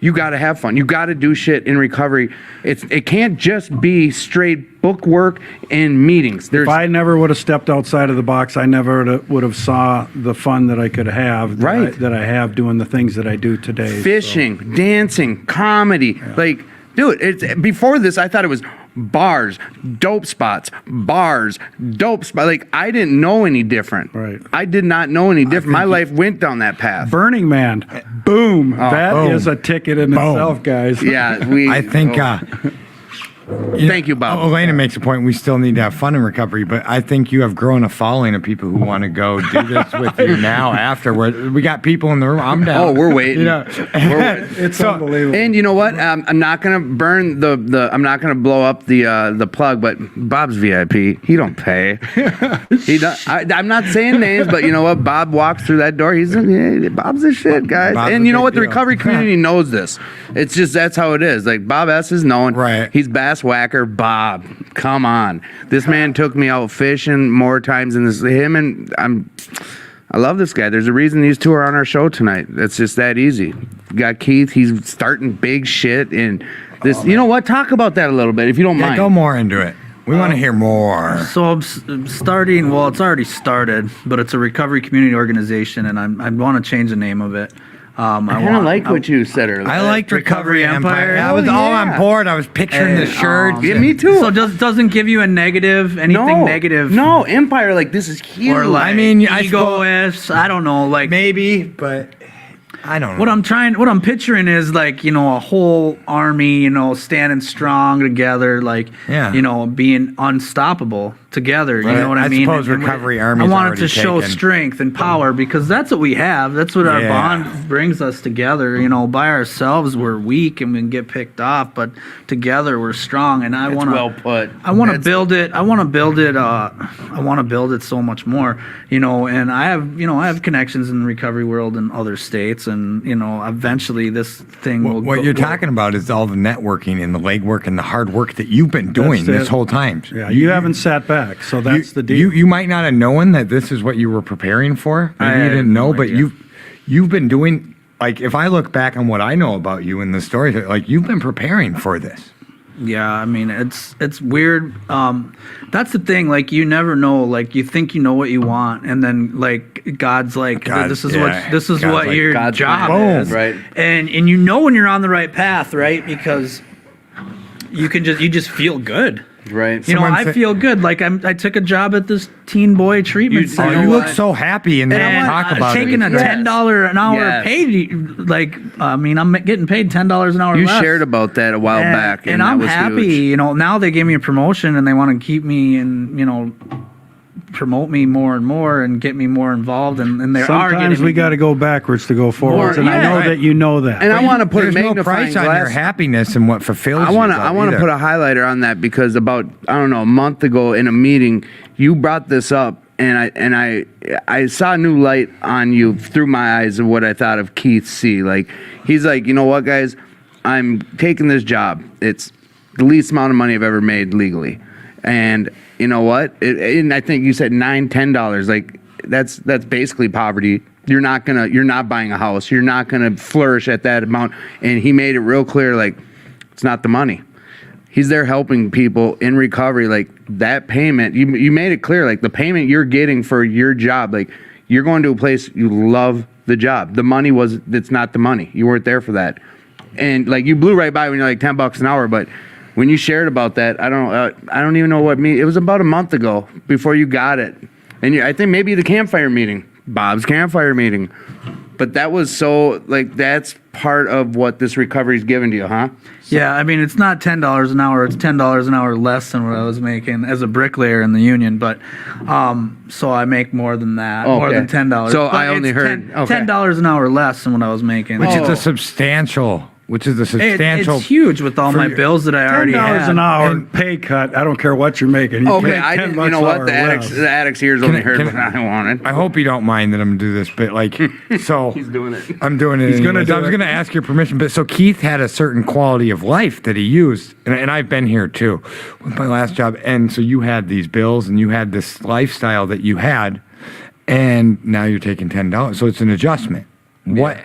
you got to have fun. You got to do shit in recovery. It can't just be straight book work and meetings. If I never would have stepped outside of the box, I never would have saw the fun that I could have, Right. that I have doing the things that I do today. So- fishing, dancing, comedy. Like, dude, before this, I thought it was bars, dope spots, Like, I didn't know any different. Right. I did not know any different. My life went down that path. Burning Man, boom! That is boom. a ticket in itself, guys. Yeah, I think. Thank you, Bob. Elena makes a point. We still need to have fun in recovery, but I think you have grown a following of people who want to go do this with you now. Afterward, we got people in the room. I'm down. Oh, we're waiting. You know, It's unbelievable. And you know what? I'm not gonna burn the. I'm not gonna blow up the plug. But Bob's VIP. He don't pay. He don't, I'm not saying names, but you know what? Bob walks through that door. Bob's the shit, guys. Bob's and a you know big what? The deal. recovery community knows this. It's just that's how it is. Like Bob S is known. Right. He's bass whacker. Bob, come on. This man took me out fishing more times than this. I love this guy. There's a reason these two are on our show tonight. It's just that easy. Got Keith. He's starting big shit. And this, you know what? Talk about that a little bit, if you don't yeah, mind. go more into it. We want to hear more. So I'm starting. Well, it's already started, but it's a recovery community organization, and I want to change the name of it. I kind of like what you said earlier. I liked Recovery Empire. I Oh, was all yeah. on board. I was picturing the shirts. Yeah, me too. So doesn't give you a negative anything negative. No, Empire, like, this is huge. Or like I mean, I egoists. I don't know. Like Maybe, but I don't know. what I'm picturing is like, a whole army, standing strong together, like, Yeah. being unstoppable together. Right. You know what I I mean? suppose recovery army's I wanted already to show taken. strength and power because that's what we have. That's what our Yeah. bond brings us together. By ourselves we're weak and we can get picked off, but together we're strong. And I That's want to well put. I want to build it. I want to build it. I want to build it so much more. And I have connections in the recovery world in other states, and eventually this thing will. What you're talking about is all the networking and the legwork and the hard work that you've been doing That's this it. whole time. Yeah, you haven't sat back, so that's the deal. You might not have known that this is what you were preparing for. Maybe I you had didn't know, no but idea. you've been doing, like, if I look back on what I know about you and the story, like, you've been preparing for this. Yeah, I mean it's weird. That's the thing. Like you never know. Like you think you know what you want, and then like God's like, this is God's what like, your God's job plan. is, Boom. Right. And you know when you're on the right path, right? Because you just feel good. Right. Someone I said- feel good. Like I took a job at this teen boy treatment You- center. Oh, you know look what? so happy and then And talk about taking it. a $10 an hour Yes. pay, I'm getting paid $10 an hour. You less. shared about that a while back. And that I'm was happy. huge. Now they gave me a promotion and they want to keep me and promote me more and more and get me more involved. And they are Sometimes getting we me- got to go backwards to go forwards, and I yeah. know Right. that you know that. And I want to put a There's no magnifying price on your glass. happiness and what fulfills I you. want to put a highlighter on that because about a month ago in a meeting you brought this up and I saw a new light on you through my eyes of what I thought of Keith C. Like he's like, you know what, guys, I'm taking this job. It's the least amount of money I've ever made legally, and you know what? And I think you said $10. Like that's basically poverty. You're not buying a house. You're not gonna flourish at that amount. And he made it real clear, like it's not the money. He's there helping people in recovery. Like that payment, you made it clear, like the payment you're getting for your job, like you're going to a place you love the job. The money it's not the money. You weren't there for that. And like you blew right by when you're like $10 an hour, but when you shared about that, I don't even know it was about a month ago before you got it. And I think maybe the campfire meeting, Bob's campfire meeting. But that was so, like, that's part of what this recovery's given to you, huh? Yeah, I mean, it's not $10 an hour. It's $10 an hour less than what I was making as a bricklayer in the union. But so I make more than that, more Okay. than $10. So But I only it's heard- okay. $10 an hour less than what I was making. Which is Oh. a substantial. It's huge with all my your- bills that I already $10 had. an hour pay cut. I don't care what you're making. You Okay, take I 10 didn't, bucks you know an what? hour The less. addict's ears Can only I- heard can what I wanted. I hope you don't mind that I'm gonna do this, but like, so He's doing it. I'm doing it. He's gonna anyways. do I was it. gonna ask your permission, but so Keith had a certain quality of life that he used, and I've been here too with my last job, and so you had these bills and you had this lifestyle that you had, and now you're taking $10, so it's an adjustment. What?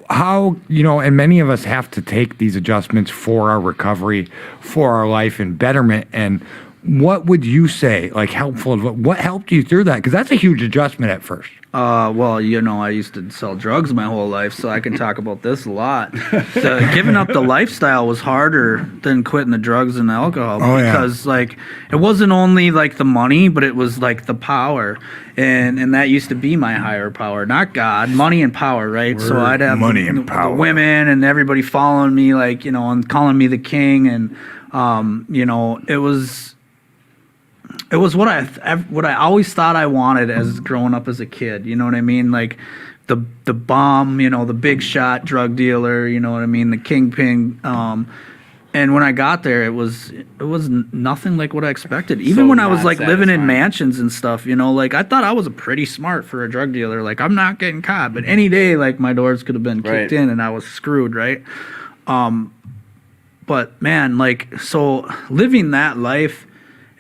How, and many of us have to take these adjustments for our recovery, for our life and betterment. And what would you say, like, helpful? What helped you through that? Because that's a huge adjustment at first. Well, I used to sell drugs my whole life, so I can talk about this a lot. Giving up the lifestyle was harder than quitting the drugs and alcohol because, like, it wasn't only like the money, but it was like the power, and that used to be my higher power, not God, money and power, right? So I'd have money and the power. women and everybody following me, like, and calling me the king, and it was what I always thought I wanted as growing up as a kid. You know what I mean? Like the bomb, the big shot drug dealer. You know what I mean? The kingpin. And when I got there, it was nothing like what I expected. Even So when I was not like living in satisfying. mansions and stuff, like I thought I was pretty smart for a drug dealer. Like I'm not getting caught, but any day, like my doors could have been kicked Right. in and I was screwed, right? But man, like, so living that life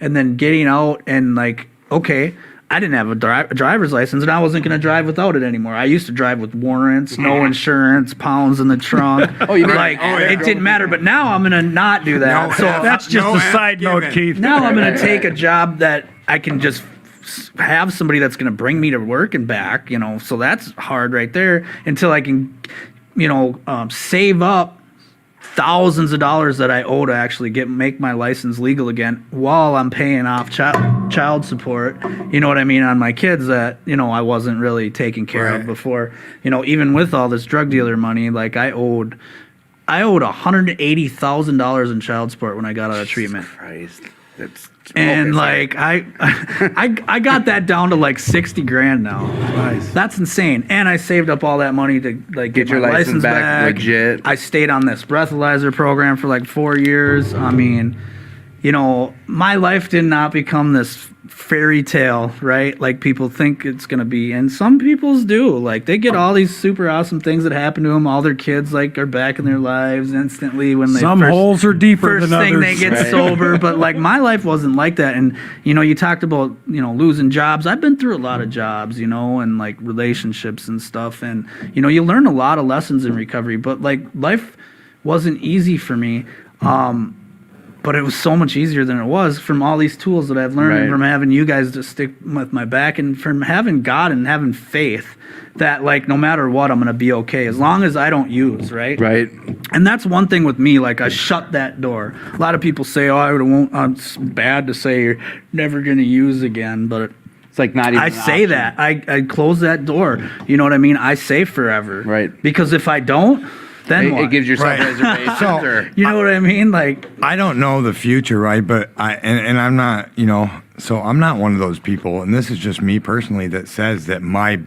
and then getting out and like, okay, I didn't have a driver's license, and I wasn't going to drive without it anymore. I used to drive with warrants, no insurance, pounds in the trunk. It didn't matter. But now I'm going to not do that. So That's just a side note, Keith. now I'm going to take a job that I can just have somebody that's going to bring me to work and back. So that's hard right there until I can, save up thousands of dollars that I owe to actually make my license legal again while I'm paying off child support, on my kids that, I wasn't really taking care of before. Even with all this drug dealer money, like I owed $180,000 in child support when I got out of treatment. Christ. And I got that down to like 60 grand now. Nice. That's insane. And I saved up all that money to get your my license back legit. I stayed on this breathalyzer program for like 4 years. I mean, my life did not become this fairy tale, right? Like people think it's going to be, and some people's do. Like they get all these super awesome things that happen to them. All their kids like are back in their lives instantly when they Some holes are deeper first than thing others. they get sober. But like my life wasn't like that. And you talked about losing jobs. I've been through a lot of jobs, and like relationships and stuff. And you learn a lot of lessons in recovery. But like life wasn't easy for me. But it was so much easier than it was from all these tools that I've learned and from having you guys to stick with my back and from having God and having faith that like no matter what, I'm going to be okay as long as I don't use, right? Right. And that's one thing with me, like I shut that door. A lot of people say, oh, I won't, it's bad to say you're never going to use again, but It's like not even I an say option. that. I close that door. You know what I mean? I say forever. Right. Because if I don't, then what? It gives yourself Right. reservations. So- or, You know what I mean? Like, I don't know the future, right? But and I'm not, so I'm not one of those people, and this is just me personally that says that my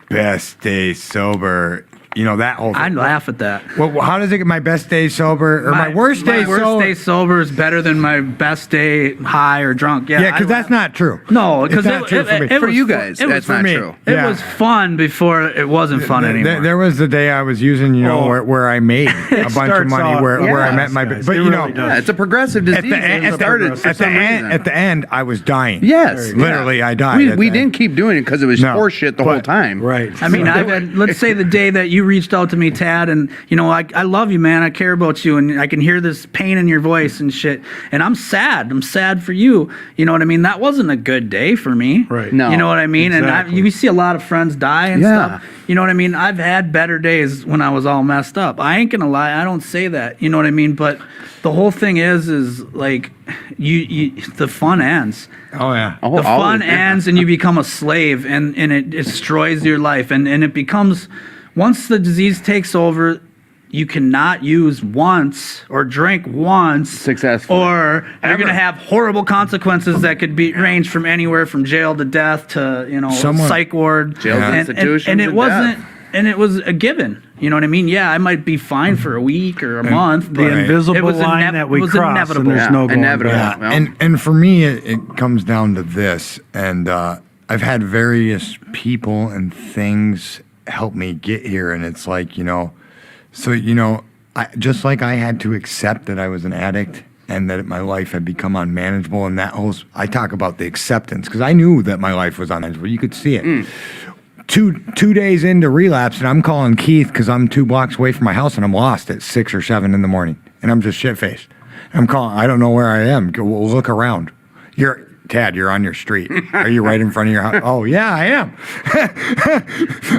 best day sober, that whole thing. I laugh at that. Well, how does it get my best day sober or my worst day sober? My worst day sober is better than my best day high or drunk. Yeah, Yeah, because that's not true. No, It's because not true for me. for was you fu- guys, it was that's for not me. true. It Yeah. was fun before it wasn't fun anymore. There was the day I was using, Oh. where I made a bunch of starts money, off- where I Yes, met my, guys, but it really does. Yeah, it's a progressive disease. It started for some reason. at the end, I was dying. Yes, Literally, I died. We, at we the didn't end. keep doing it because it was No, horseshit the whole but- time. Right. I mean, I've had, let's say the day that you reached out to me, Tad, and I love you, man. I care about you, and I can hear this pain in your voice and shit. And I'm sad. I'm sad for you. You know what I mean? That wasn't a good day for me. Right. No. You know what I mean? Exactly. And you see a lot of friends die and Yeah. stuff. You know what I mean? I've had better days when I was all messed up. I ain't gonna lie. I don't say that. You know what I mean? But the whole thing is like, the fun ends. Oh yeah. Oh, The fun always, yeah. ends and you become a slave and it destroys your life and it becomes, once the disease takes over, you cannot use once or drink once Successfully. or you're Ever. going to have horrible consequences that could be range from anywhere from jail to death to Someone- psych ward. Jails, institutions, and it and wasn't death. and it was a given. You know what I mean? Yeah, I might be fine for a week or a month, but The invisible it was line that we it was cross, inevitable. and there's no going inevitable. back. Well, And for me, it comes down to this, and I've had various people and things help me get here, and it's like just like I had to accept that I was an addict and that my life had become unmanageable, and that whole I talk about the acceptance because I knew that my life was unmanageable. You could see it. Two days into relapse, and I'm calling Keith because I'm 2 blocks away from my house, and I'm lost at 6 or 7 in the morning, and I'm just shit faced. I'm calling. I don't know where I am. Go look around. Tad, you're on your street. Are you right in front of your house? Oh yeah, I am.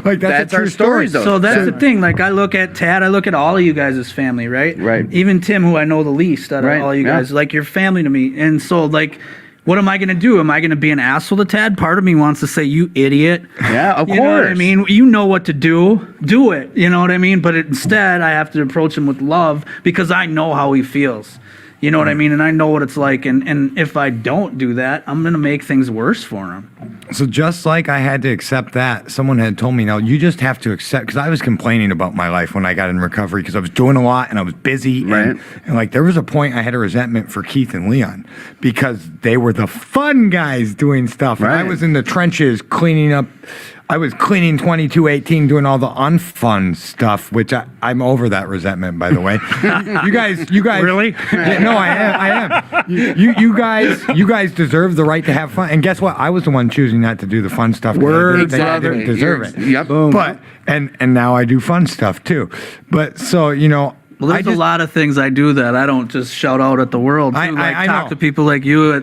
Like that's a our true story, though. So that's the thing. Like I look at Tad, I look at all of you guys as family, right? Right. Even Tim, who I know the least out of Right, all you yeah. guys, like you're family to me. And so like, what am I going to do? Am I going to be an asshole to Tad? Part of me wants to say, you idiot. Yeah, of You know what I course. mean? You know what to do. Do it. You know what I mean? But instead, I have to approach him with love because I know how he feels. You know what I mean? And I know what it's like. And if I don't do that, I'm going to make things worse for him. So just like I had to accept that, someone had told me, no, you just have to accept, because I was complaining about my life when I got in recovery because I was doing a lot and I was busy. Right. And like there was a point I had a resentment for Keith and Leon because they were the fun guys doing stuff. And I Right. was in the trenches cleaning up I was cleaning 2218, doing all the unfun stuff, which I'm over that resentment, by the way. You guys. Really? Yeah, no, I am. You guys deserve the right to have fun. And guess what? I was the one choosing not to do the fun stuff. 'Cause Word, I didn't deserve it. Yep. Boom. But and now I do fun stuff too. But so Well, there's a lot of things I do that I don't just shout out at the world. Too. I talk know. to people like you at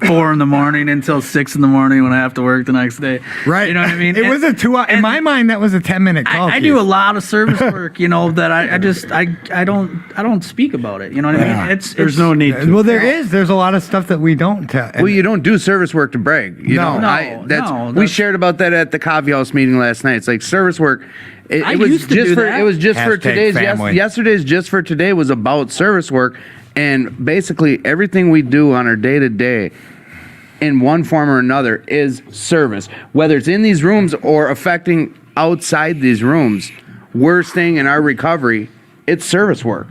4 in the morning until 6 in the morning when I have to work the next day. Right. You know what I mean? It was a 2 hour. In my mind, that was a 10-minute call. I do a lot of service work, that I don't speak about it. You know what I mean? There's no need to. Well, there's a lot of stuff that we don't tell. Well, you don't do service work to brag. You No. know, No, we that's- shared about that at the coffee house meeting last night. It's like service work. I It was used to just do for that. it was just for Hashtag today's family. yesterday's just for today was about service work, and basically everything we do on our day to day, in one form or another, is service. Whether it's in these rooms or affecting outside these rooms, we're staying in our recovery. It's service work.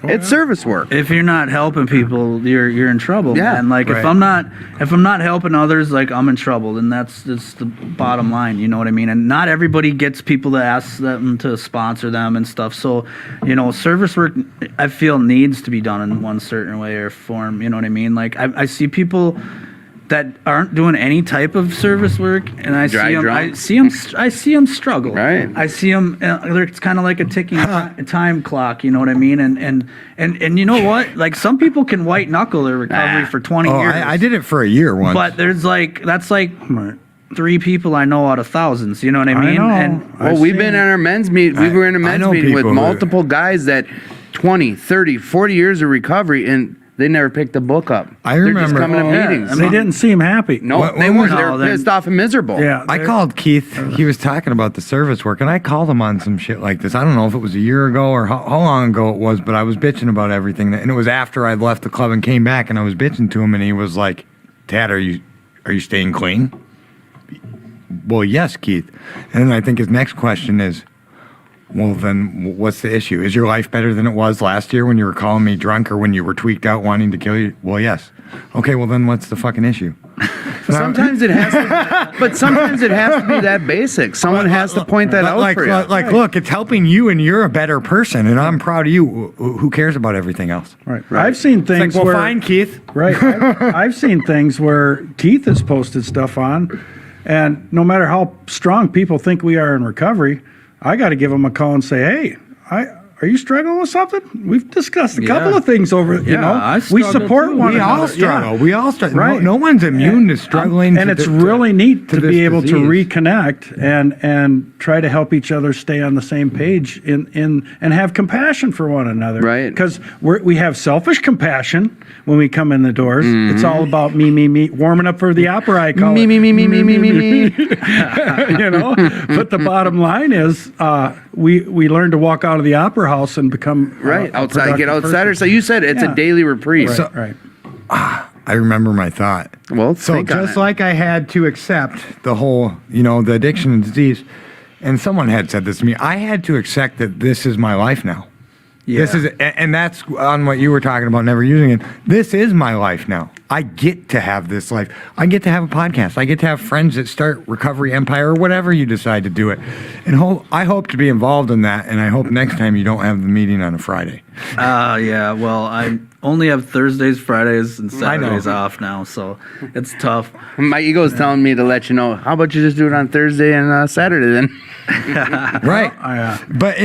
It's service work. If you're not helping people, you're in trouble. Yeah, man. Like right. if I'm not helping others, like I'm in trouble, and that's the bottom line. You know what I mean? And not everybody gets people to ask them to sponsor them and stuff. So, service work I feel needs to be done in one certain way or form. You know what I mean? Like I see people that aren't doing any type of service work, and I Dry see drunk. them. I see them struggle. Right. I see them. It's kind of like a ticking time clock. You know what I mean? And you know what? Like some people can white knuckle their recovery for 20 Oh, years. I did it for a year once. But that's like Right. 3 people I know out of thousands. You know what I mean? know. And Well, we've been at our men's meet. We were in a I men's know meeting with people who- multiple guys that 20, 30, 40 years of recovery, and they never picked the book up. I They're just remember- coming to Oh, yeah. meetings. They didn't seem happy. No, What- they what weren't. was- They No, were they're- pissed off and miserable. Yeah. I called Keith. He was talking about the service work, and I called him on some shit like this. I don't know if it was a year ago or how long ago it was, but I was bitching about everything. And it was after I'd left the club and came back, and I was bitching to him, and he was like, "Dad, are you staying clean?" Well, yes, Keith. And then I think his next question is, well, then what's the issue? Is your life better than it was last year when you were calling me drunk or when you were tweaked out wanting to kill you? Well, yes. Okay, well, then what's the fucking issue? Sometimes it has to, but sometimes it has to be that basic. Someone has to point that out for you. Look, it's helping you and you're a better person, and I'm proud of you. Who cares about everything else? Right. I've seen It's like, things well, where fine, Keith. Right. I've seen things where Keith has posted stuff on, and no matter how strong people think we are in recovery, I got to give them a call and say, "Hey, are you struggling with something? We've discussed a couple Yeah. of things over. I We struggle support too. one We another. all struggle. Yeah. We all struggle. Right. No one's immune to struggling. And to it's the- really neat to this be able to disease. reconnect and try to help each other stay on the same page and have compassion for one another. Right. Because we have selfish compassion when we come in the doors. It's all about me, warming up for the opera, I call it. Me. You know? But the bottom line is we learn to walk out of the opera house and become Right. a Outside, get productive outside. person. So you said it's Yeah. a daily reprieve. Right, right. I remember my thought. Well, So think on just it. like I had to accept the whole, the addiction and disease, and someone had said this to me, I had to accept that this is my life now. yeah. This is, and that's on what you were talking about, never using it. This is my life now. I get to have this life. I get to have a podcast. I get to have friends that start Recovery Empire or whatever you decide to do it. And I hope to be involved in that. And I hope next time you don't have the meeting on a Friday. Yeah. Well, I only have Thursdays, Fridays, and I know. Saturdays off now, so it's tough. My ego's telling me to let you know. How about you just do it on Thursday and Saturday then? Right. But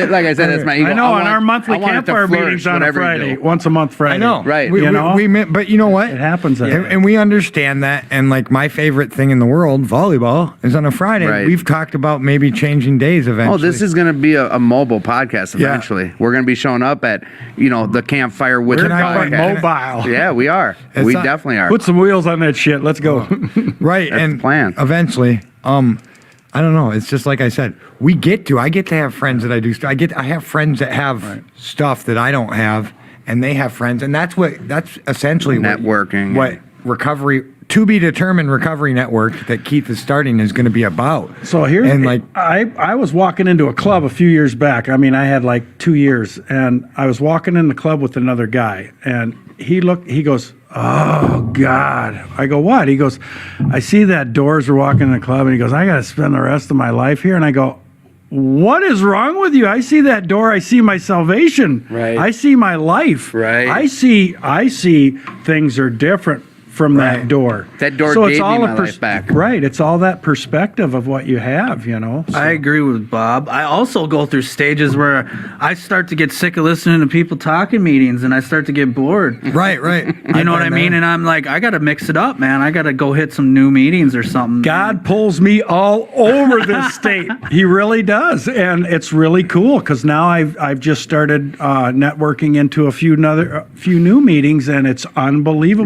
Like I said, that's my ego. I know, want- on our monthly I want it to campfire flourish, meetings on a whatever you Friday, do. once a month Friday. I know. Right. We, You know? but you know what? It happens that way. And we understand that. And like my favorite thing in the world, volleyball, is on a Friday. Right. We've talked about maybe changing days eventually. Oh, this is going to be a mobile podcast Yeah. eventually. We're going to be showing up at, the campfire with We're the going podcast. mobile. Yeah, we are. It's We not- definitely are. Put some wheels on that shit. Let's go. right. That's and the plan. Eventually, I don't know. It's just like I said. I get to have friends that I do. I have friends that have stuff that I don't have, and they have friends, and that's essentially Networking. What recovery to be determined recovery network that Keith is starting is going to be about. So here's and like I was walking into a club a few years back. I mean, I had like 2 years, and I was walking in the club with another guy, and he goes, oh, God. I go, what? He goes, I see that Doors are walking in the club, and he goes, I got to spend the rest of my life here. And I go, what is wrong with you? I see that door. I see my salvation. Right. I see my life. Right. I see things are different from that door. That door so gave it's me all my a life back. Right. It's all that perspective of what you have, you know. So. I agree with Bob. I also go through stages where I start to get sick of listening to people talking meetings, and I start to get bored. Right. You know what I mean? And I'm like, I got to mix it up, man. I got to go hit some new meetings or something. God pulls me all over this state. He really does, and it's really cool because now I've just started networking into a few new meetings, and it's unbelievable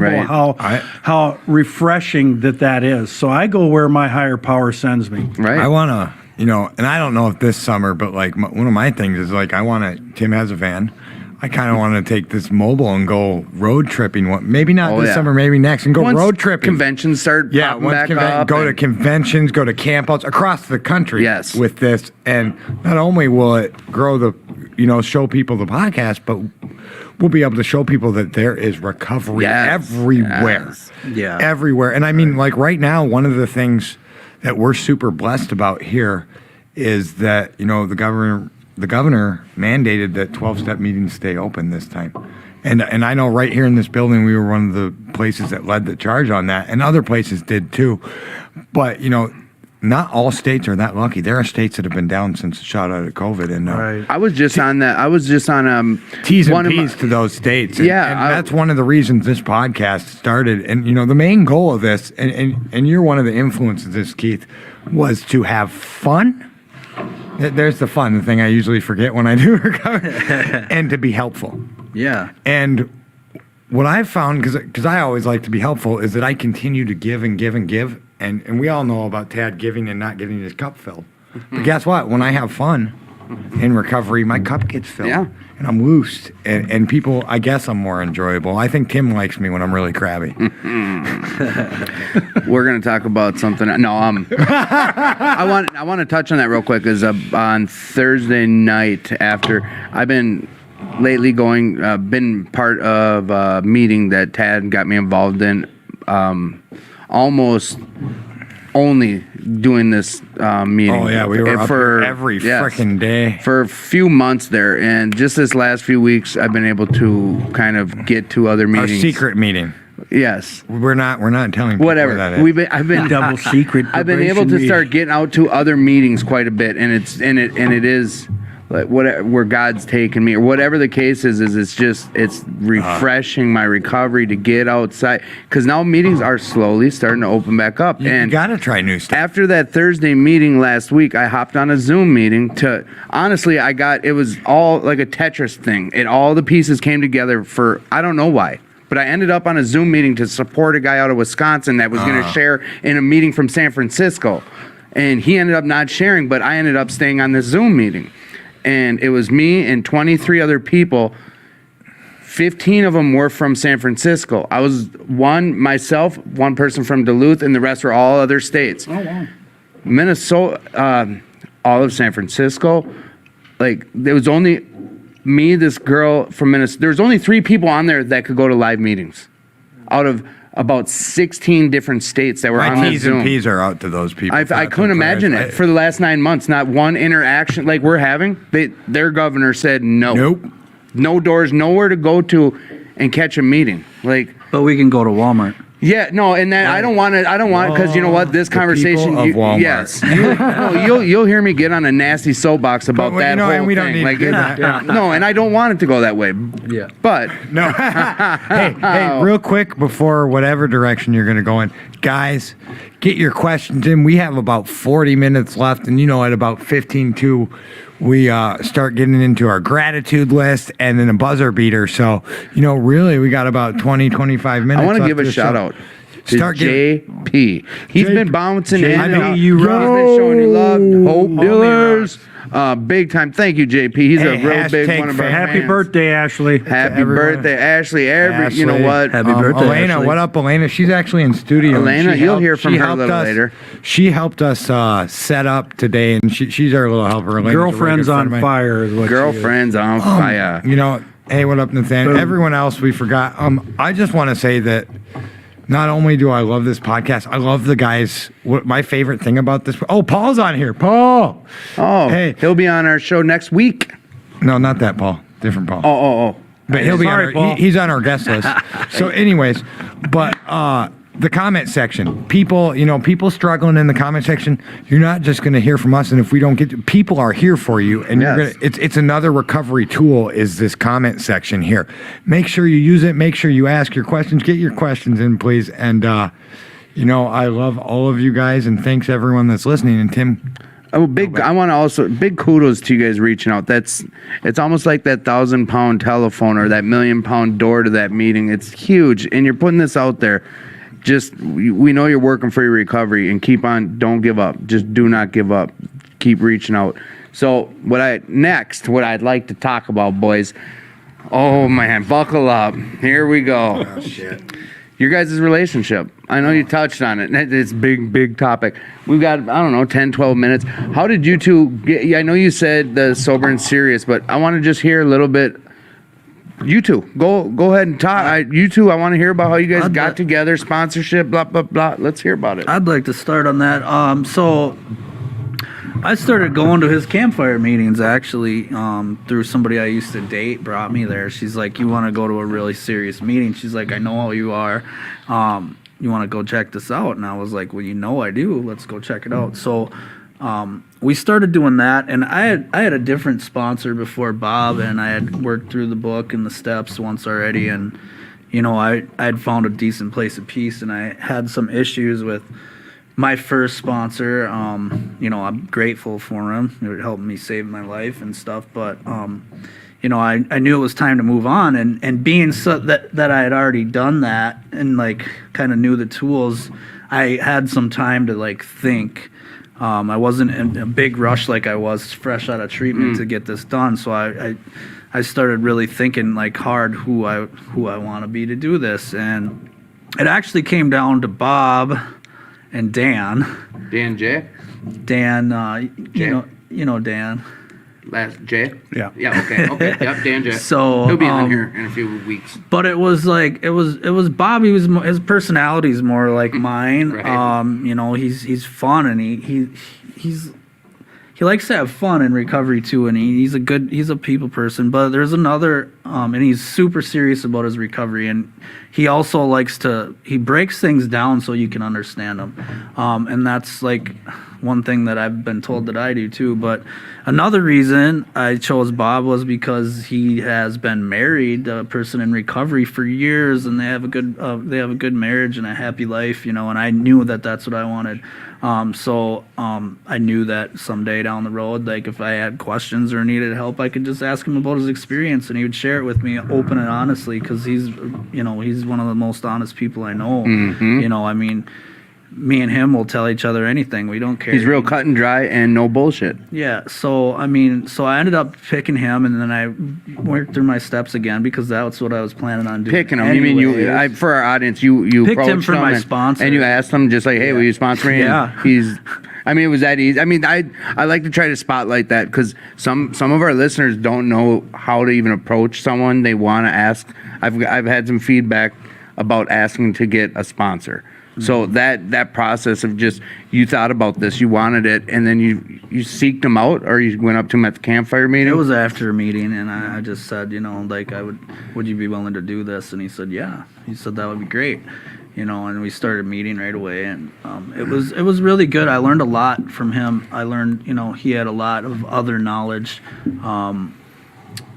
Right. how refreshing that is. So I go where my higher power sends me. Right. I want to, and I don't know if this summer, but like one of my things is like Tim has a van. I kind of want to take this mobile and go road tripping. Maybe not this summer, maybe next, and go Once road tripping. Conventions start popping back up. Go to conventions, go to campouts across the country. Yes. With this, and not only will it grow show people the podcast, but we'll be able to show people that there is recovery everywhere. Yes. Yeah. Everywhere. And I mean, like right now, one of the things that we're super blessed about here is that, the governor mandated that 12-step meetings stay open this time. And I know right here in this building, we were one of the places that led the charge on that, and other places did too. But, not all states are that lucky. There are states that have been down since the shot out of COVID. And I was just on that. I was just on T's one and of my- P's to those states. Yeah, and that's one of the reasons this podcast started. And the main goal of this, and you're one of the influences of this, Keith, was to have fun. There's the fun, the thing I usually forget when I do recover, and to be helpful. Yeah. And what I've found, because I always like to be helpful, is that I continue to give and give and give. And we all know about Tad giving and not getting his cup filled. But guess what? When I have fun in recovery, my cup gets filled. Yeah. And I'm loose. And people, I guess I'm more enjoyable. I think Tim likes me when I'm really crabby. We're going to talk about something. No, I want to touch on that real quick. Is on Thursday night after I've been lately been part of a meeting that Tad got me involved in. Almost only doing this meeting. Oh, yeah, we were up here every frickin' day. For a few months there, and just this last few weeks, I've been able to kind of get to other meetings. Our secret meeting. Yes. We're not telling people Whatever. where that is. I've been Double secret. I've been able to start getting out to other meetings quite a bit, and it is like where God's taken me, or whatever the case is it's refreshing my recovery to get outside, because now meetings are slowly starting to open back up. You And got to try new stuff. after that Thursday meeting last week, I hopped on a Zoom meeting to, honestly, it was all like a Tetris thing. All the pieces came together for, I don't know why, but I ended up on a Zoom meeting to support a guy out of Wisconsin that was going to share in a meeting from San Francisco. And he ended up not sharing, but I ended up staying on this Zoom meeting. And it was me and 23 other people. 15 of them were from San Francisco. I was one person from Duluth, and the rest were all other states. Oh, wow. Minnesota, all of San Francisco. Like, there was only me, this girl from Minnesota. There was only 3 people on there that could go to live meetings out of about 16 different states that were on My that T's Zoom. and P's are out to those people. I couldn't imagine it. For the last 9 months, not one interaction like we're having. Their governor said no. Nope. No doors, nowhere to go to and catch a meeting. Like, But we can go to Walmart. yeah, no, and then I don't want because you know what, this conversation, people of Walmart. yes, you'll hear me get on a nasty soapbox about But, that whole and we don't thing. need Like, to do that. no, and I don't want it to go that way. Yeah. But No. hey, real quick before whatever direction you're going to go in, guys, get your questions in. We have about 40 minutes left, and at about 15 to, we start getting into our gratitude list and then a buzzer beater. So, really, we got about 20, 25 minutes. I want to left give a to shout show. out to Start giving- JP. He's been bouncing in. I know. you He's rock. been showing you love. Hope Homie dealers. Big time. Thank you, JP. He's a Hey, real big hashtag one of our Happy fans. birthday, Ashley. Happy everyone. birthday, Ashley. You know Ashley. what? Happy birthday, Elena, Ashley. what up, Elena? She's actually in studio. and Elena, she you'll helped- hear from she her a helped little us- later. She helped us set up today, and she's our little helper. Elena's a really Girlfriend's good friend on of mine. fire is what she is. Girlfriend's on fire. Hey, what up, Nathan? Everyone else we forgot. I just want to say that not only do I love this podcast, I love the guys. What my favorite thing about this? Oh, Paul's on here. Paul. Oh, Hey. he'll be on our show next week. No, not that Paul. Different Paul. Oh. But he'll be Sorry, on Paul. he's on our guest list. So, anyways, but the comment section, people struggling in the comment section. You're not just going to hear from us, and if we don't get, people are here for you, and you're Yes. gonna. It's another recovery tool. Is this comment section here? Make sure you use it. Make sure you ask your questions. Get your questions in, please. And I love all of you guys, and thanks everyone that's listening. And Tim. I want to also big kudos to you guys reaching out. It's almost like that 1,000-pound telephone or that 1,000,000-pound door to that meeting. It's huge, and you're putting this out there. Just we know you're working for your recovery, and keep on. Don't give up. Just do not give up. Keep reaching out. So what I'd like to talk about, boys. Oh man, buckle up. Here we go. Oh shit. Your guys' relationship. I know you touched on it. It's a big topic. We've got, 10, 12 minutes. How did you two get, I know you said the sober and serious, but I want to just hear a little bit. You two, go ahead and talk. You two, I want to hear about how you guys got together, sponsorship, blah, blah, blah. Let's hear about it. I'd like to start on that. So I started going to his campfire meetings actually through somebody I used to date brought me there. She's like, you want to go to a really serious meeting? She's like, I know how you are. You want to go check this out? And I was like, well, I do. Let's go check it out. So we started doing that, and I had a different sponsor before Bob, and I had worked through the book and the steps once already, and I had found a decent place of peace, and I had some issues with my first sponsor. I'm grateful for him. It helped me save my life and stuff, but I knew it was time to move on, and being so that I had already done that and like kind of knew the tools, I had some time to like think. I wasn't in a big rush like I was fresh out of treatment to get this done. So I started really thinking like hard who I want to be to do this. And it actually came down to Bob and Dan. Dan J? Dan, J? you know Dan. Last J? Yeah. Yeah, okay. Yep, Dan J. So he'll be on here in a few weeks. But it was like it was Bob. His personality is more like mine. Right. He's fun, and he likes to have fun in recovery too, and he's a people person. But there's another, and he's super serious about his recovery, and he also he breaks things down so you can understand them, and that's like one thing that I've been told that I do too. But another reason I chose Bob was because he has been married, a person in recovery for years, and they have a good marriage and a happy life, and I knew that that's what I wanted. So I knew that someday down the road, like if I had questions or needed help, I could just ask him about his experience, and he would share it with me open and honestly, because he's one of the most honest people I know. Me and him will tell each other anything. We don't care. He's real cut and dry and no bullshit. Yeah. So I ended up picking him, and then I worked through my steps again because that's what I was planning on doing. Picking him? You mean anyways. for our audience, you Picked approached him for my sponsor. and you asked him just like, hey, will you sponsor me? Yeah. And it was that easy. I like to try to spotlight that because some of our listeners don't know how to even approach someone they want to ask. I've had some feedback about asking to get a sponsor. So that process of just, you thought about this, you wanted it, and then you seeked him out, or you went up to him at the campfire meeting? It was after a meeting, and I just said, would you be willing to do this? And he said, yeah. He said that would be great, and we started meeting right away, and it was really good. I learned a lot from him. I learned, he had a lot of other knowledge.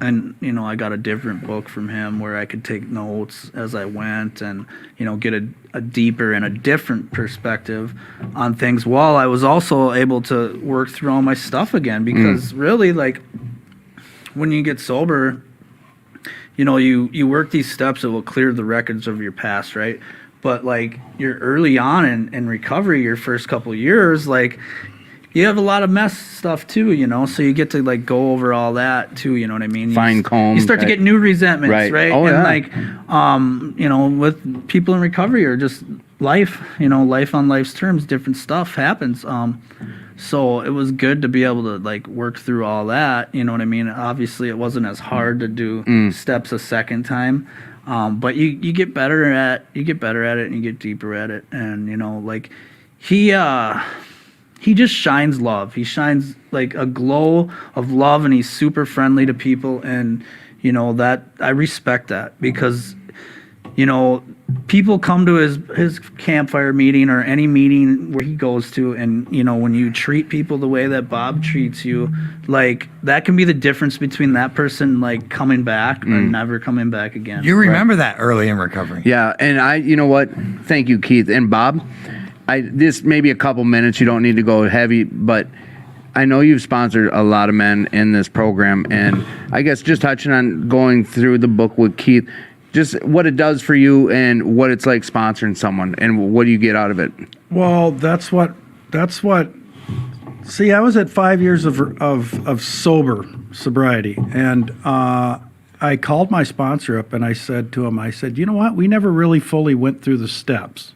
And I got a different book from him where I could take notes as I went and get a deeper and a different perspective on things, while I was also able to work through all my stuff again, because really, like, when you get sober, you work these steps that will clear the records of your past, right? But like, you're early on in recovery, your first couple years, like, you have a lot of mess stuff too, so you get to like go over all that too, you know what I mean? Fine comb. You start to get new resentments, right? Oh, and yeah. like, with people in recovery, or just life, life on life's terms, different stuff happens. So it was good to be able to like work through all that. You know what I mean? Obviously, it wasn't as hard to do steps a second time, but you get better at it, and you get deeper at it. And like he just shines love. He shines like a glow of love, and he's super friendly to people. And that I respect that, because people come to his campfire meeting or any meeting where he goes to, and when you treat people the way that Bob treats you, like that can be the difference between that person like coming back or never coming back again. You remember that early in recovery. Yeah, and you know what? Thank you, Keith and Bob. This may be a couple minutes. You don't need to go heavy, but I know you've sponsored a lot of men in this program, and I guess just touching on going through the book with Keith, just what it does for you and what it's like sponsoring someone, and what do you get out of it? Well, that's what. See, I was at 5 years of sobriety, and I called my sponsor up and I said to him, you know what? We never really fully went through the steps.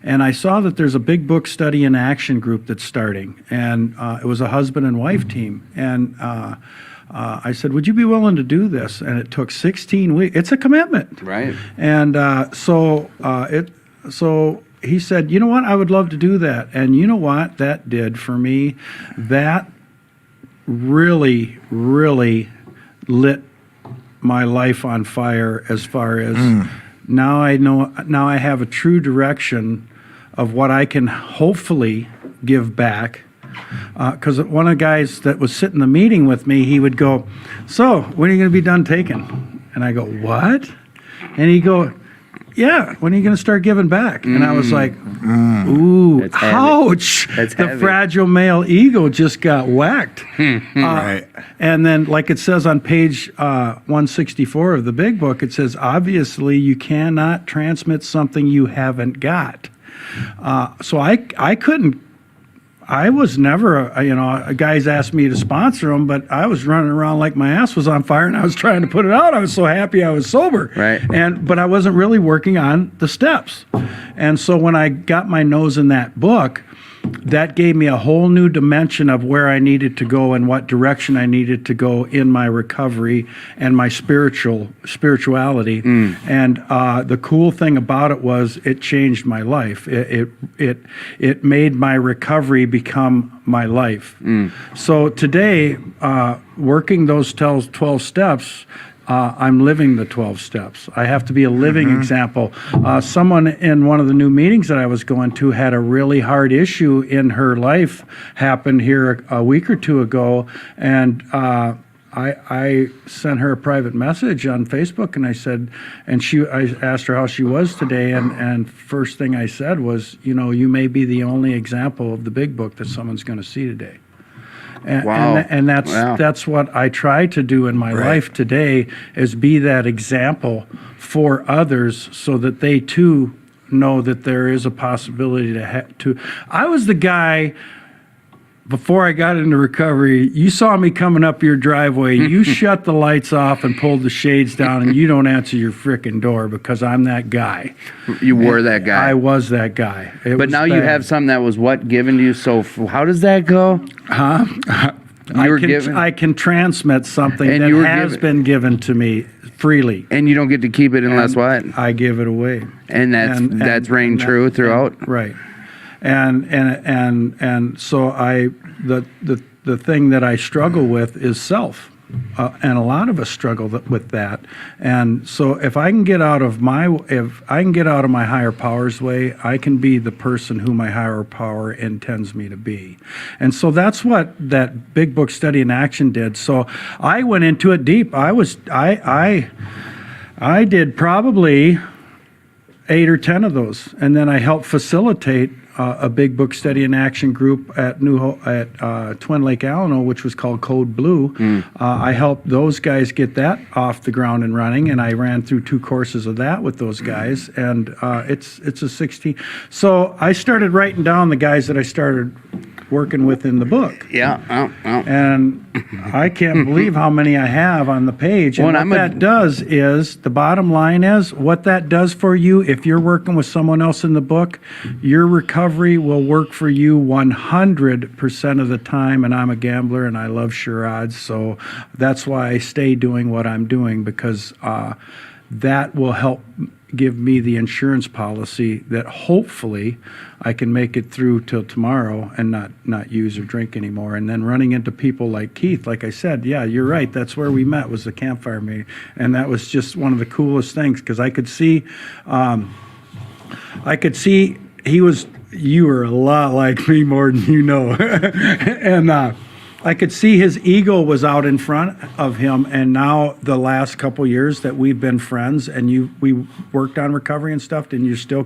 And I saw that there's a big book study and action group that's starting, and it was a husband and wife team. And I said, would you be willing to do this? And it took 16 weeks. It's a commitment. Right. And so he said, you know what? I would love to do that. And you know what that did for me? That really, really lit my life on fire, as far as now I have a true direction of what I can hopefully give back. Because one of the guys that was sitting in the meeting with me, he would go, so when are you going to be done taking? And I go, what? And he'd go, yeah, when are you going to start giving back? And I was like, ooh, That's heavy. ouch. That's the heavy. fragile male ego just got whacked. Right. And then, like it says on page 164 of the big book, it says, obviously you cannot transmit something you haven't got. So I couldn't. I was never, guys asked me to sponsor them, but I was running around like my ass was on fire, and I was trying to put it out. I was so happy I was sober. Right. But I wasn't really working on the steps. And so when I got my nose in that book, that gave me a whole new dimension of where I needed to go and what direction I needed to go in my recovery and my spirituality. And the cool thing about it was it changed my life. It made my recovery become my life. So today, working those 12 steps, I'm living the 12 steps. I have to be a living example. Someone in one of the new meetings that I was going to had a really hard issue in her life happen here a week or two ago, and I sent her a private message on Facebook, and I said, I asked her how she was today, and first thing I said was, you may be the only example of the big book that someone's going to see today. And, Wow. and that's Wow. that's what I try to do in my life today, is be that example for others, so that they too know that there is a possibility to. I was the guy. Before I got into recovery, you saw me coming up your driveway. You shut the lights off and pulled the shades down, and you don't answer your frickin' door, because I'm that guy. You were that guy. I was that guy. It But was now you bad. have something that was given to you. So how does that go? I can transmit something And that you were has given- been given to me freely. And you don't get to keep it unless what? I give it away. And that's reigned that- true throughout. Right. And so the thing that I struggle with is self. And a lot of us struggle with that. And so if I can get out of my higher power's way, I can be the person who my higher power intends me to be. And so that's what that big book study in action did. So I went into it deep. I did probably 8 or 10 of those, and then I helped facilitate a big book study and action group at Twin Lake Alano, which was called Code Blue. I helped those guys get that off the ground and running, and I ran through 2 courses of that with those guys, and it's a 16. So I started writing down the guys that I started working with in the book. Yeah. And I can't believe how many I have on the page. And Well, and what I'm that does is, the bottom line is, what that does for you, if you're working with someone else in the book, your recovery will work for you 100% of the time. And I'm a gambler and I love sure odds. So that's why I stay doing what I'm doing, because that will help give me the insurance policy that hopefully I can make it through till tomorrow and not use or drink anymore. And then running into people like Keith, like I said, yeah, you're right. That's where we met, was the campfire meeting. And that was just one of the coolest things, because I could see you were a lot like me, more than you know. And I could see his ego was out in front of him, and now the last couple years that we've been friends and we worked on recovery and stuff, and you're still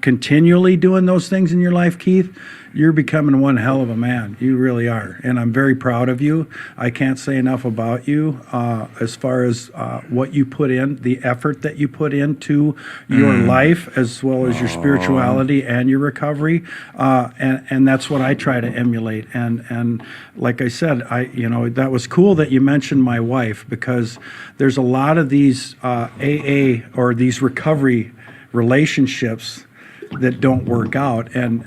continually doing those things in your life, Keith, you're becoming one hell of a man. You really are. And I'm very proud of you. I can't say enough about you as far as what you put in, the effort that you put into your life, as well as your spirituality and your recovery. And that's what I try to emulate. And like I said, that was cool that you mentioned my wife, because there's a lot of these AA or these recovery relationships that don't work out, and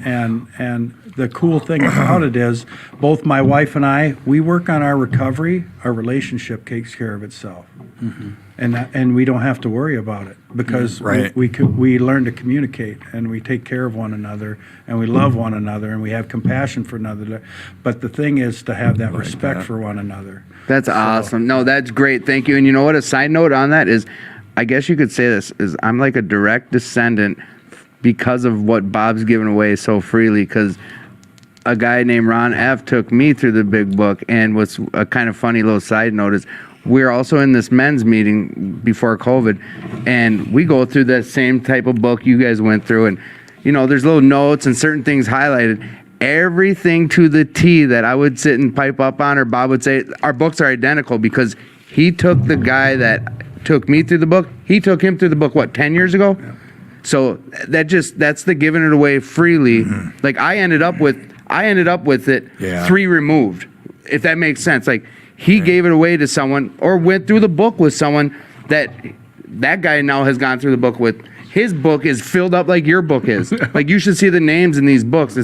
the cool thing about it is, both my wife and I, we work on our recovery. Our relationship takes care of itself, and we don't have to worry about it, because we learn to communicate, and we take care of one another, and we love one another, and we have compassion for another. But the thing is to have that respect for one another. That's awesome. No, that's great. Thank you. And you know what? A side note on that is, I guess you could say this, is I'm like a direct descendant because of what Bob's given away so freely, because a guy named Ron F. took me through the big book. And what's a kind of funny little side note is, we're also in this men's meeting before COVID, and we go through that same type of book you guys went through, and there's little notes and certain things highlighted. Everything to the T that I would sit and pipe up on, or Bob would say, our books are identical, because he took the guy that took me through the book, he took him through the book, 10 years ago? Yeah. So that's the giving it away freely. Mm-hmm. Like I ended up with it 3 removed, if that makes sense. Like he gave it away to someone, or went through the book with someone that guy now has gone through the book with. His book is filled up like your book is. Like you should see the names in these books.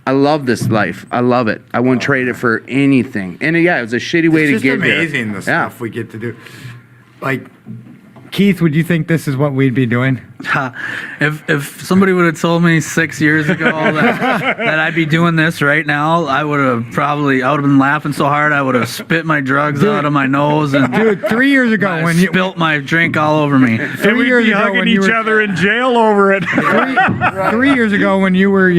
I love this life. I love it. I wouldn't trade it for anything. And it was a shitty way to get here. It's just amazing the stuff we get to do. Like, Keith, would you think this is what we'd be doing? If somebody would have told me 6 years ago that I'd be doing this right now, I would have been laughing so hard I would have spit my drugs out of my nose, and 3 years ago when you spilt my drink all over me. 3 years ago hugging when each other in jail over it. 3 years ago when you were,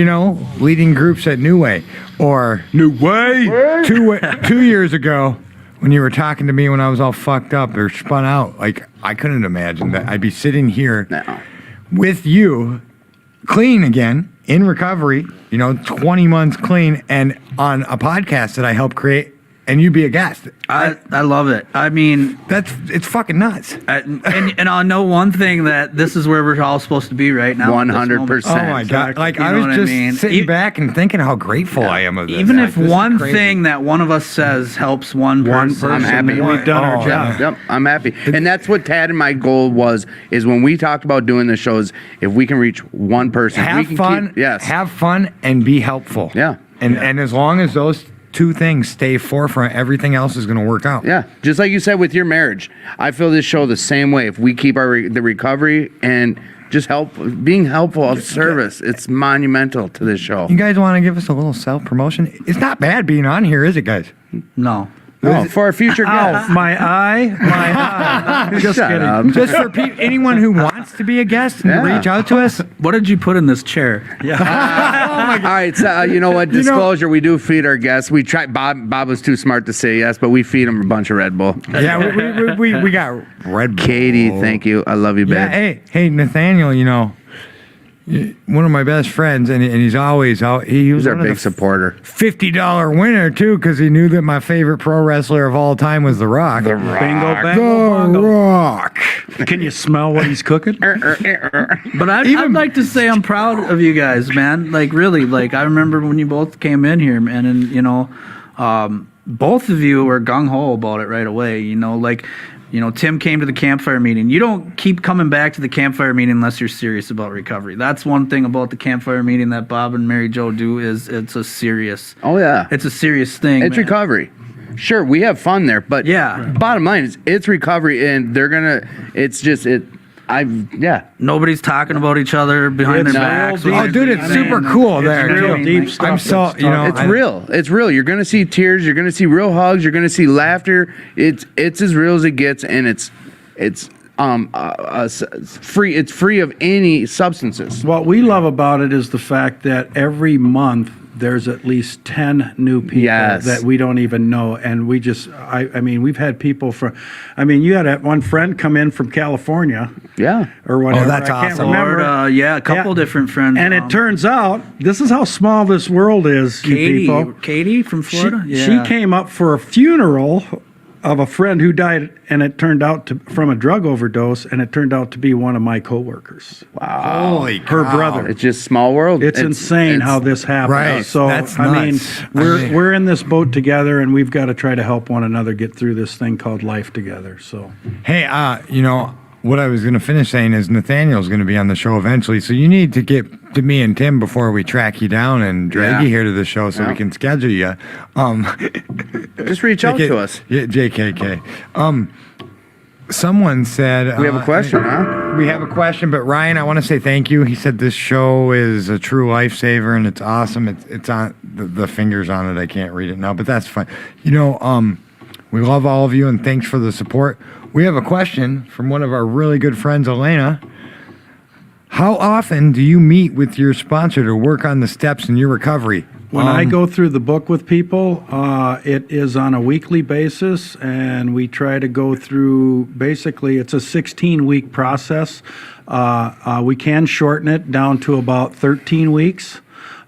leading groups at New Way, or New Way. 2 years ago when you were talking to me when I was all fucked up or spun out, like I couldn't imagine that I'd be sitting here with you, clean again, in recovery, 20 months clean, and on a podcast that I helped create, and you'd be a guest. I love it. I mean, it's fucking nuts. And I know one thing, that this is where we're all supposed to be right now. 100%. Oh my God! Like I was just sitting back and thinking how grateful I am of this. Even if one thing that one of us says helps one person, I'm happy. We've done our job. Yep, I'm happy. And that's what Tad and my goal is when we talked about doing the shows, if we can reach one person, have we can fun. Have fun and be helpful. Yeah. And as long as those two things stay forefront, everything else is going to work out. Yeah, just like you said with your marriage, I feel this show the same way. If we keep the recovery and just being helpful of service, it's monumental to this show. You guys want to give us a little self-promotion? It's not bad being on here, is it, guys? No. For our future guests. My eye. Just Shut kidding. up. Just for anyone who wants to be a guest and reach out to us. What did you put in this chair? All right, so you know what? Disclosure: we do feed our guests. We try. Bob was too smart to say yes, but we feed them a bunch of Red Bull. Yeah, we got Red Bull. Katie, thank you. I love you, babe. Yeah, hey, Nathaniel. one of my best friends, and he's always out. He was He's our one of big the supporter. $50 winner too, because he knew that my favorite pro wrestler of all time was The Rock. The Rock. Bingo, The bango, bongo. Rock. Can you smell what he's cooking? But I'd Even- like to say I'm proud of you guys, man. Like really, like I remember when you both came in here, man, and you know, both of you were gung ho about it right away. You know, like. You know, Tim came to the campfire meeting. You don't keep coming back to the campfire meeting unless you're serious about recovery. That's one thing about the campfire meeting that Bob and Mary Jo do is it's a serious Oh yeah. it's a serious thing. It's man. recovery. Sure, we have fun there, but Yeah. bottom line is it's recovery, and they're gonna. It's just it. Nobody's talking about each other behind It's their real backs. deep. Oh, dude, it's I mean, super cool it's there. real too. deep stuff. I'm so, It's you know, It's I- real. It's real. You're gonna see tears. You're gonna see real hugs. You're gonna see laughter. It's as real as it gets, and it's free. It's free of any substances. What we love about it is the fact that every month there's at least 10 new people Yes. that we don't even know. And we just, I mean, we've had people from, I mean, you had that one friend come in from California Yeah. or whatever. that's I can't awesome. remember. Florida, yeah, a couple Yeah. different friends. And it turns out, this is how small this world is, you people. Katie from Florida. She came up for a funeral of a friend who died, and it turned out to from a drug overdose, and it turned out to be one of my coworkers. holy Her cow. brother. It's just small world. It's insane how this happens. Right, So that's I mean, nuts. I mean- we're in this boat together, and we've got to try to help one another get through this thing called life together. So Hey, you know, what I was going to finish saying is Nathaniel's going to be on the show eventually, so you need to get to me and Tim before we track you down and drag Yeah. you here to the show so Yeah. we can schedule you. Just reach out to us. Yeah, JKK. Someone said We have a question, huh? We have a question, but Ryan, I want to say thank you. He said this show is a true lifesaver and it's awesome. It's on the fingers on it. I can't read it now, but that's fine. You know, we love all of you and thanks for the support. We have a question from one of our really good friends, Elena. How often do you meet with your sponsor to work on the steps in your recovery? when I go through the book with people, it is on a weekly basis, and we try to go through, basically, it's a 16-week process. We can shorten it down to about 13 weeks.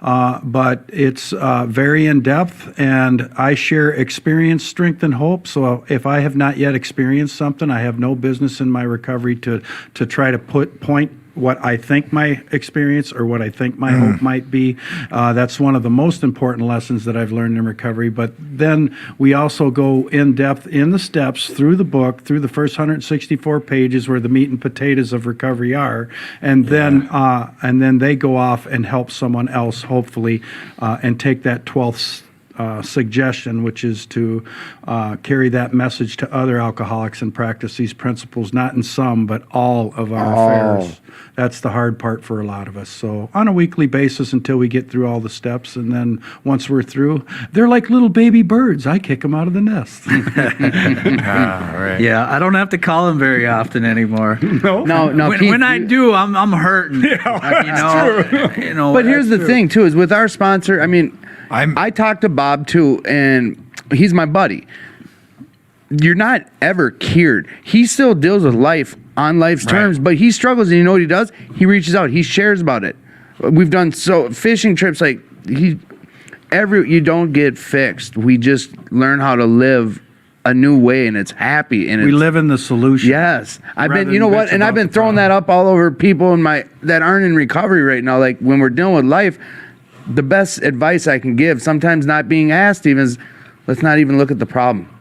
But it's very in-depth, and I share experience, strength, and hope. So if I have not yet experienced something, I have no business in my recovery to try to point what I think my experience or what I think my hope might be. That's one of the most important lessons that I've learned in recovery. But then we also go in depth in the steps through the book, through the first 164 pages where the meat and potatoes of recovery are, and then they go off and help someone else, hopefully, and take that 12th suggestion, which is to carry that message to other alcoholics and practice these principles, not in some, but all of our affairs. That's the hard part for a lot of us. So on a weekly basis until we get through all the steps, and then once we're through, they're like little baby birds. I kick them out of the nest. Right. Yeah, I don't have to call them very often anymore. No? No, when, Keith, when I do, I'm hurting. You know. But here's the thing, too, is with our sponsor, I mean, I talked to Bob, too, and he's my buddy. You're not ever cured. He still deals with life on life's terms, but he struggles, and you know what he does? He reaches out. He shares about it. We've done fishing trips, like, you don't get fixed. We just learn how to live a new way, and it's happy. And We live in the solution. Yes, I've rather been. You than know what? bitch And I've about been the throwing that up all over people that aren't in recovery right now. Like when we're dealing with life, the best advice I can give, sometimes not being asked, even is, let's not even look at the problem.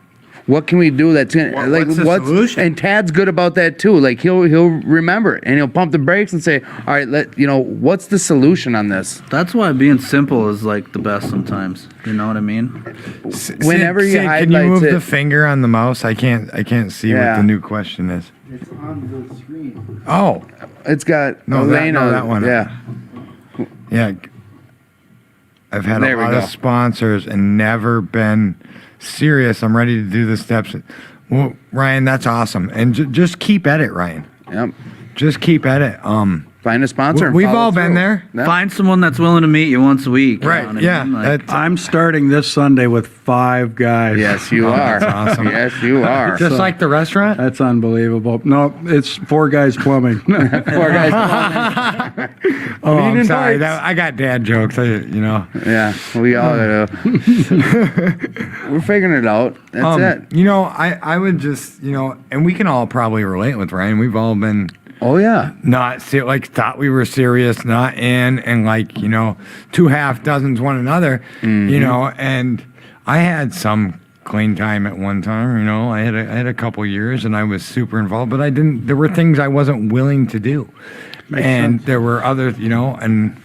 What can we do that's gonna what's the solution? And Tad's good about that too. Like he'll remember it and he'll pump the brakes and say, all right, what's the solution on this? That's why being simple is like the best sometimes. You know what I mean? Whenever you can you highlights move it- the finger on the mouse? I can't see what Yeah. the new question is. It's on the screen. Oh, It's got No, Elena. that one. Yeah. yeah. I've had There a we lot go. of sponsors and never been serious. I'm ready to do the steps. Well, Ryan, that's awesome. And just keep at it, Ryan. Yep. Just keep at it. Find a sponsor. and We've follow all been through. there. Yeah. Find someone that's willing to meet you once a week. you Right, know what I yeah, mean? Like, that's- I'm starting this Sunday with 5 guys. Yes, you Oh, are. that's awesome. Yes, you are. Just like the restaurant. That's unbelievable. No, it's 4 guys plumbing. Poor guys. Oh, I'm Meat and sorry. bites. I got dad jokes. Yeah, we all gotta. We're figuring it out. That's it. I would just, and we can all probably relate with Ryan. We've all been Oh yeah. not thought we were serious, not in, and two half dozens one another, and I had some clean time at one time, I had a couple years and I was super involved, but there were things I wasn't willing to do. There were other, and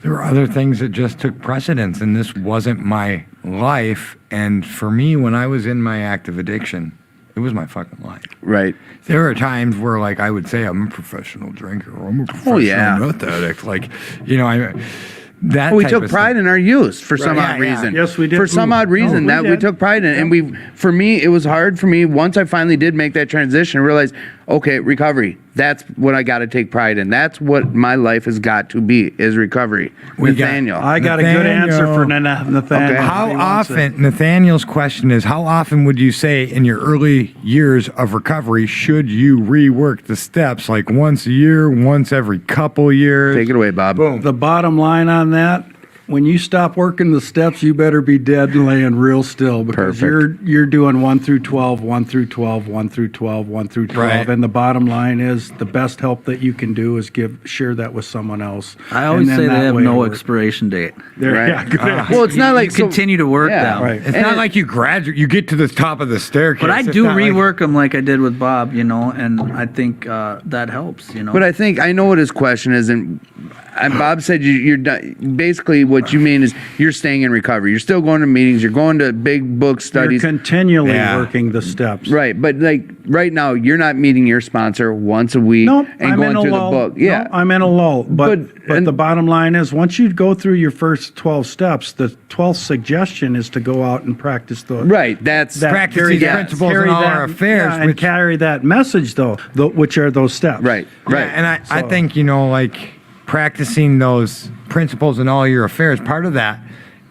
there were other things that just took precedence, and this wasn't my life. And for me, when I was in my active addiction, it was my fucking life. Right. There were times where, I would say I'm a professional drinker, or I'm a professional yeah. meth addict. We took pride in our youth for some Right. odd Yeah, yeah. reason. Yes, we did. For some odd reason No, we we did. took pride in it, and for me, it was hard for me once I finally did make that transition. I realized, okay, recovery. That's what I got to take pride in. That's what my life has got to be is recovery. Nathaniel. I got a good answer for Nathaniel. Okay. How He wants it. often, Nathaniel's question is, how often would you say in your early years of recovery should you rework the steps? Like once a year, once every couple years? Take it away, Bob. Boom. The bottom line on that, when you stop working the steps, you better be dead and laying real still, because Perfect. you're doing 1 through 12, 1 through 12, 1 through 12, 1 through 12. Right. And the bottom line is the best help that you can do is share that with someone else. I always And then say they that have way no it works. expiration date. There, Right. yeah, good. Well, it's not like you continue to work them. Right. It's not like you graduate, you get to the top of the staircase. But I It's do not like- rework them like I did with Bob, and I think that helps, But I think I know what his question is, and Bob said you're done. Basically, what you mean is you're staying in recovery. You're still going to meetings. You're going to big book You're studies. continually Yeah. working the steps. Right, but right now you're not meeting your sponsor once a week Nope, and I'm going in a through lull. the book. Yeah, Nope, I'm in a lull. But and- the bottom line is, once you go through your first 12 steps, the 12th suggestion is to go out and practice the right. That's Practice carry these that- principles carry in all that- our affairs, yeah, and which- carry that message though, which are those steps. right. Right. Yeah, and I think, practicing those principles in all your affairs, part of that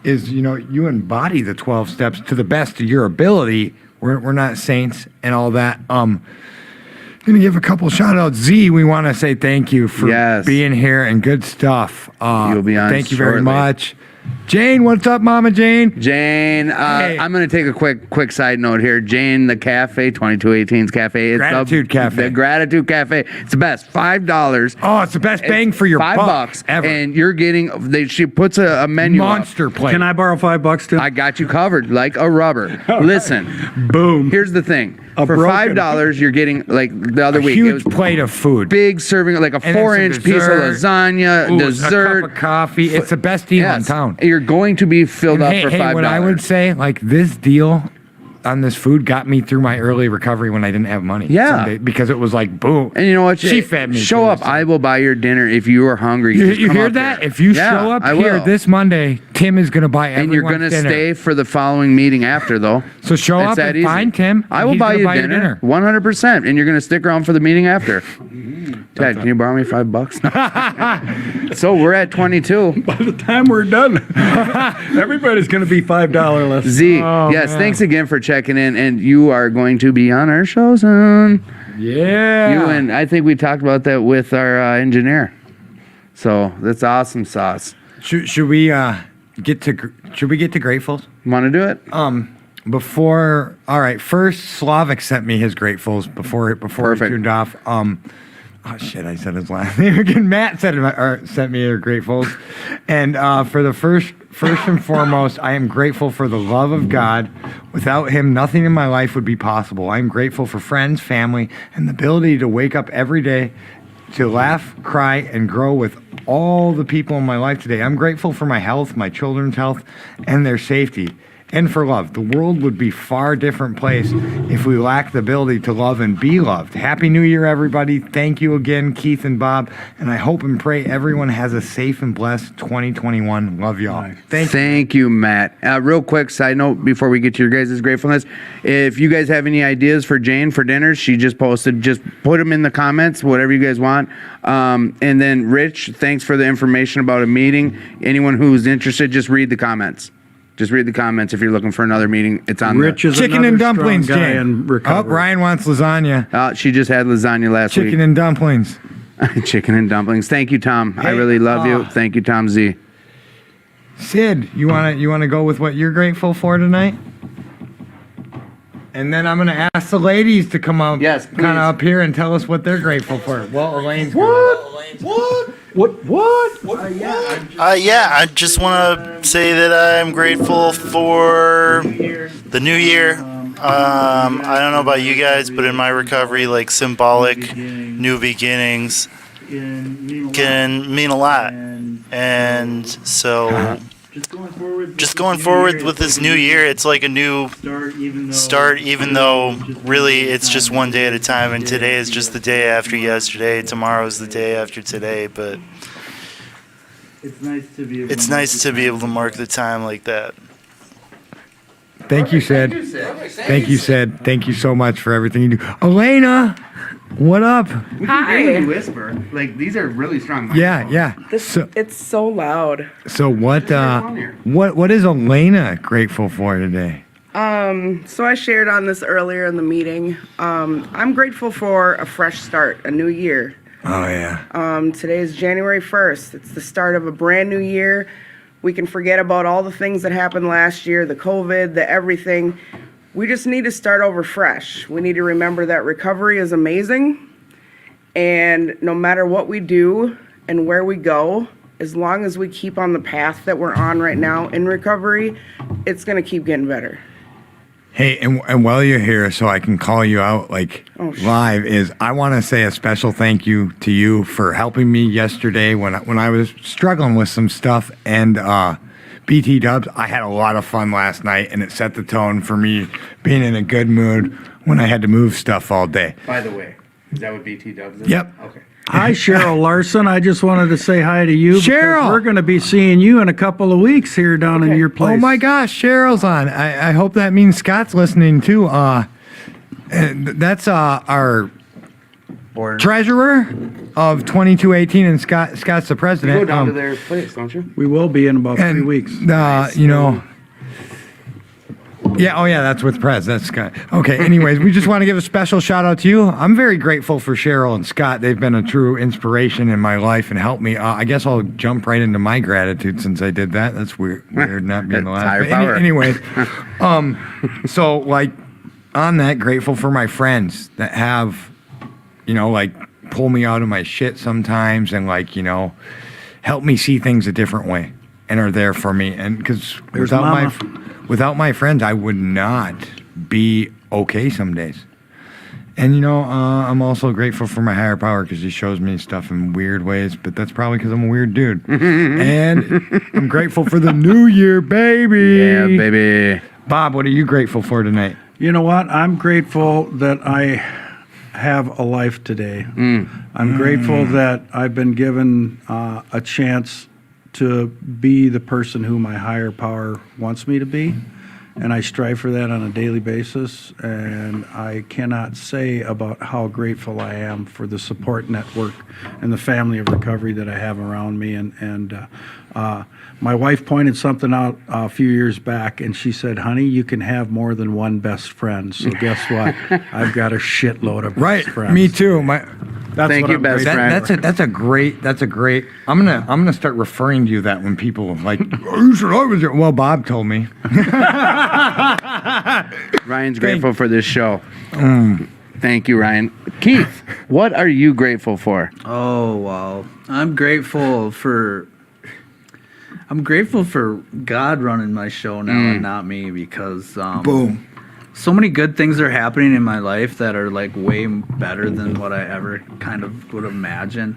is, you embody the 12 steps to the best of your ability. We're not saints and all that. Going to give a couple shout outs. Z, we want to say thank you for Yes. being here and good stuff. You'll be on Thank you very shortly. much. Jane, what's up, Mama Jane? Jane, Hey. I'm going to take a quick side note here. Jane, the cafe, 2218's cafe. It's Gratitude Cafe. The Gratitude Cafe. It's the best. $5. Oh, it's the best bang for your buck $5 ever. and you're getting. She puts a menu up. Monster plate. Can I borrow $5 too? I got you covered like a rubber. Listen, Boom. here's the thing. A For broken- $5, you're getting like the other a week. It huge was plate of food. big serving, like a And then some 4-inch piece of dessert. lasagna, Ooh, dessert, a cup of coffee. It's the best deal in Yes. town. You're going to be filled And up hey, for $5. what I would say, this deal on this food got me through my early recovery when I didn't have money. Yeah. Sunday, because it was like, boom. And you know what? She fed me. Show up. I will buy your dinner if you are hungry. You, Just you come hear up that? there. If you Yeah, show up I here will. this Monday, Tim is going to buy And you're everyone's going to dinner. stay for the following meeting after, though. So show It's up that and easy. find Tim. I and will he's buy gonna you your dinner, 100%, and you're going to stick around for the meeting after. Mm-hmm. Ted, can you borrow me $5? So we're at 22. By the time we're done, everybody's going to be $5 less. Z, Oh, yes, man. thanks again for checking in, and you are going to be on our show soon. Yeah. You and I think we talked about that with our engineer. So that's awesome sauce. Should we get to Gratefuls? Want to do it? Before, all right. First, Slavic sent me his Gratefuls before he Perfect. tuned off. Oh shit! I said his last name again. Matt sent me your Gratefuls, and for the first and foremost, I am grateful for the love of God. Without Him, nothing in my life would be possible. I am grateful for friends, family, and the ability to wake up every day to laugh, cry, and grow with all the people in my life today. I'm grateful for my health, my children's health, and their safety. and for love. The world would be a far different place if we lacked the ability to love and be loved. Happy New Year, everybody. Thank you again, Keith and Bob. And I hope and pray everyone has a safe and blessed 2021. Love y'all. Thank you, Matt. Real quick side note before we get to your guys' gratefulness. If you guys have any ideas for Jane for dinner, she just posted, just put them in the comments, whatever you guys want. And then Rich, thanks for the information about a meeting. Anyone who's interested, just read the comments. Just read the comments if you're looking for another meeting. It's on Rich is Chicken another and dumplings, strong guy Jane. in recovery. Ryan wants lasagna. She just had lasagna last Chicken week. and dumplings. Chicken and dumplings. Thank you, Tom. I Hey, really love you. Thank you, Tom Z. Sid, you wanna go with what you're grateful for tonight? And then I'm gonna ask the ladies to come up, Yes, kind please. of up here and tell us what they're grateful for. Well, Elaine's what? Yeah, I just want to say that I'm grateful for the new year. I don't know about you guys, but in my recovery, like symbolic new beginnings can mean a lot. And so just going forward with this new year, it's like a new start, even though really it's just one day at a time, and today is just the day after yesterday, tomorrow is the day after today, but it's nice to be able to mark the time like that. Thank you, Sid. Thank you, Sid. Thank you so much for everything you do. Elena, what up? Hi. Whisper. Like, these are really strong. Yeah. This, So, it's so loud. so what is Elena grateful for today? So I shared on this earlier in the meeting. I'm grateful for a fresh start, a new year. Oh yeah. Today is January 1st. It's the start of a brand new year. We can forget about all the things that happened last year, the COVID, the everything. We just need to start over fresh. We need to remember that recovery is amazing. And no matter what we do and where we go, as long as we keep on the path that we're on right now in recovery, it's going to keep getting better. Hey, and while you're here, so I can call you out live, is I want to say a special thank you to you for helping me yesterday when I was struggling with some stuff. And BT Dubs, I had a lot of fun last night, and it set the tone for me being in a good mood when I had to move stuff all day. By the way, is that what BT Dubs is? Yep. Okay. Hi, Cheryl Larson. I just wanted to say hi to you. because Cheryl! We're going to be seeing you in a couple of weeks here down in your place. Oh my gosh, Cheryl's on. I hope that means Scott's listening too. That's our treasurer of 2218, and Scott's the president. You go down to their place, don't you? We will be in about 3 and weeks. you know. Yeah, oh yeah, that's with Prez. That's Scott. Okay, anyways, we just want to give a special shout out to you. I'm very grateful for Cheryl and Scott. They've been a true inspiration in my life and helped me. I guess I'll jump right into my gratitude since I did that. That's weird not being the That's last. higher But power. anyways, so like on that, grateful for my friends that have, pull me out of my shit sometimes and help me see things a different way and are there for me. And because without my friends, I would not be okay some days. And, I'm also grateful for my higher power because he shows me stuff in weird ways, but that's probably because I'm a weird dude. And I'm grateful for the new year, baby. Yeah, baby. Bob, what are you grateful for tonight? You know what? I'm grateful that I have a life today. I'm grateful that I've been given a chance to be the person who my higher power wants me to be. And I strive for that on a daily basis. And I cannot say about how grateful I am for the support network and the family of recovery that I have around me. And my wife pointed something out a few years back, and she said, honey, you can have more than one best friend. So guess what? I've got a shitload of best friends. Me too. That's Thank what you, I'm best grateful friend. That's a great. I'm gonna start referring to you that when people like, oh, you said I was there. Well, Bob told me. Ryan's grateful for this show. Thank you, Ryan. Keith, what are you grateful for? Oh wow, I'm grateful for God running my show now and not me, because Boom. so many good things are happening in my life that are like way better than what I ever kind of would imagine.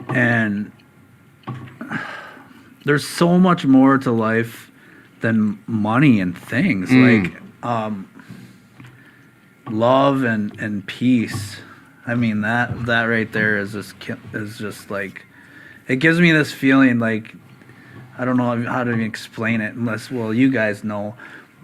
And there's so much more to life than money and things. Like love and peace. I mean, that right there is just like, it gives me this feeling like, I don't know how to explain it unless, well, you guys know,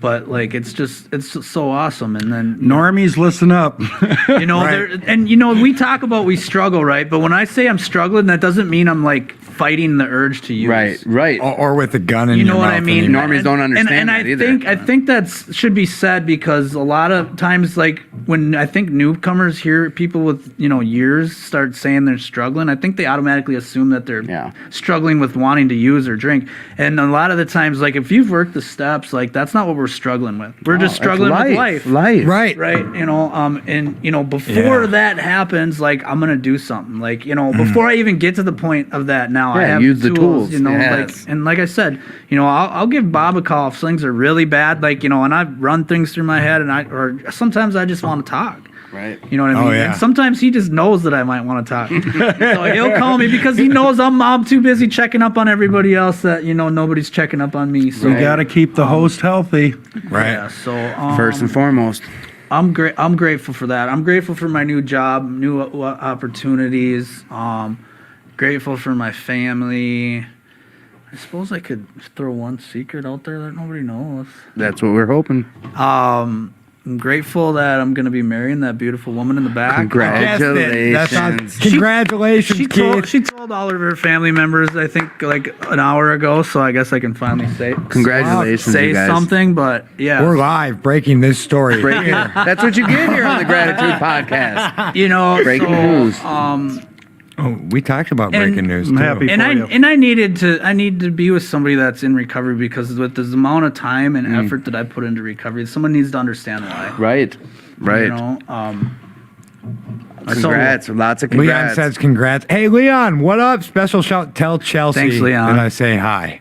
but like, it's just so awesome. And then Normies, listen up. you know, and you know, we talk about we struggle, right? But when I say I'm struggling, that doesn't mean I'm like fighting the urge to use. Right. Or with a gun in You your know what mouth I mean? anymore. Normies don't understand and that I either. think that should be said, because a lot of times, like when I think newcomers hear people with, you know, years start saying they're struggling, I think they automatically assume that they're struggling with wanting to use or drink. And a lot of the times, like if you've worked the steps, like that's not what we're struggling with. We're just struggling with life. Right. Right. You know, and you know, before that happens, like I'm gonna do something. Like, you know, before I even get to the point of that, now I have use the tools. you know, Yes. like I said, you know, I'll give Bob a call if things are really bad, like, you know, and I run things through my head, or sometimes I just want to talk. Right. You know what I mean? Oh, yeah. And sometimes he just knows that I might want to talk. So he'll call me because he knows I'm too busy checking up on everybody else that, you know, nobody's checking up on me. So You got to keep the host healthy. Right. yeah, so First and foremost. I'm grateful for that. I'm grateful for my new job, new opportunities. Grateful for my family. I suppose I could throw one secret out there that nobody knows. That's what we're hoping. I'm grateful that I'm going to be marrying that beautiful woman in the back. Congratulations. Congratulations, Keith. She told all of her family members, I think, like an hour ago. So I guess I can finally Congratulations, say you guys. something. But yeah, We're live breaking this story. That's what you get here on the Gratitude Podcast. you know, Breaking news. Oh, we talked about breaking news, I'm too. happy. And for you. I need to be with somebody that's in recovery, because with the amount of time and effort that I put into recovery, someone needs to understand why. Right. You know, Congrats. Lots of Leon congrats. says congrats. Hey, Leon, what up? Special shout. Tell Chelsea Thanks, Leon. that I say hi.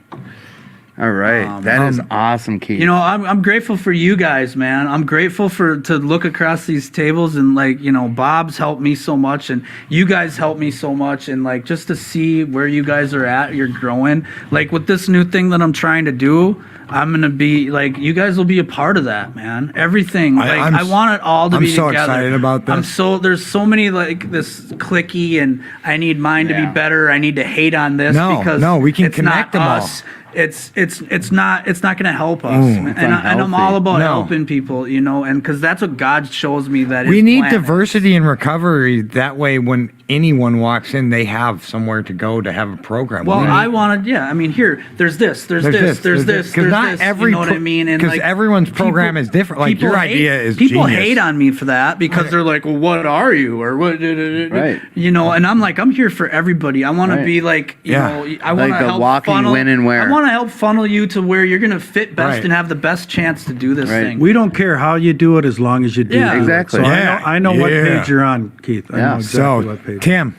All right. That is awesome, Keith. you know, I'm grateful for you guys, man. I'm grateful to look across these tables and, like, you know, Bob's helped me so much, and you guys helped me so much, and like just to see where you guys are at, you're growing. Like with this new thing that I'm trying to do, I'm gonna be like, you guys will be a part of that, man. Everything. Like I want it all to I'm be so together. excited about this. There's so many, like, this clicky, and I need mine to be better. I need to hate on this because we can it's connect not them all. us. It's not going to help us, Boom. and I'm all about No. helping people, you know, and because that's what God shows me that We His need plan is. diversity in recovery. That way, when anyone walks in, they have somewhere to go to have a program. Well, We- I wanted, I mean, here, there's this, there's this, because there's not this, every you know what I mean? And because like, everyone's program is different. Like your idea is people genius. hate on me for that because they're like, well, what are you, or what, Right. you know? And I'm like, I'm here for everybody. I want to be like, you Yeah. know, I want Like to the help walking funnel. when and where. I want to help funnel you to where you're gonna fit best Right. and have the best chance to do this Right. thing. We don't care how you do it as long as you do Yeah. it. Exactly. So Yeah. I know what Yeah. page you're on, Keith. I know exactly So, what page. Tim,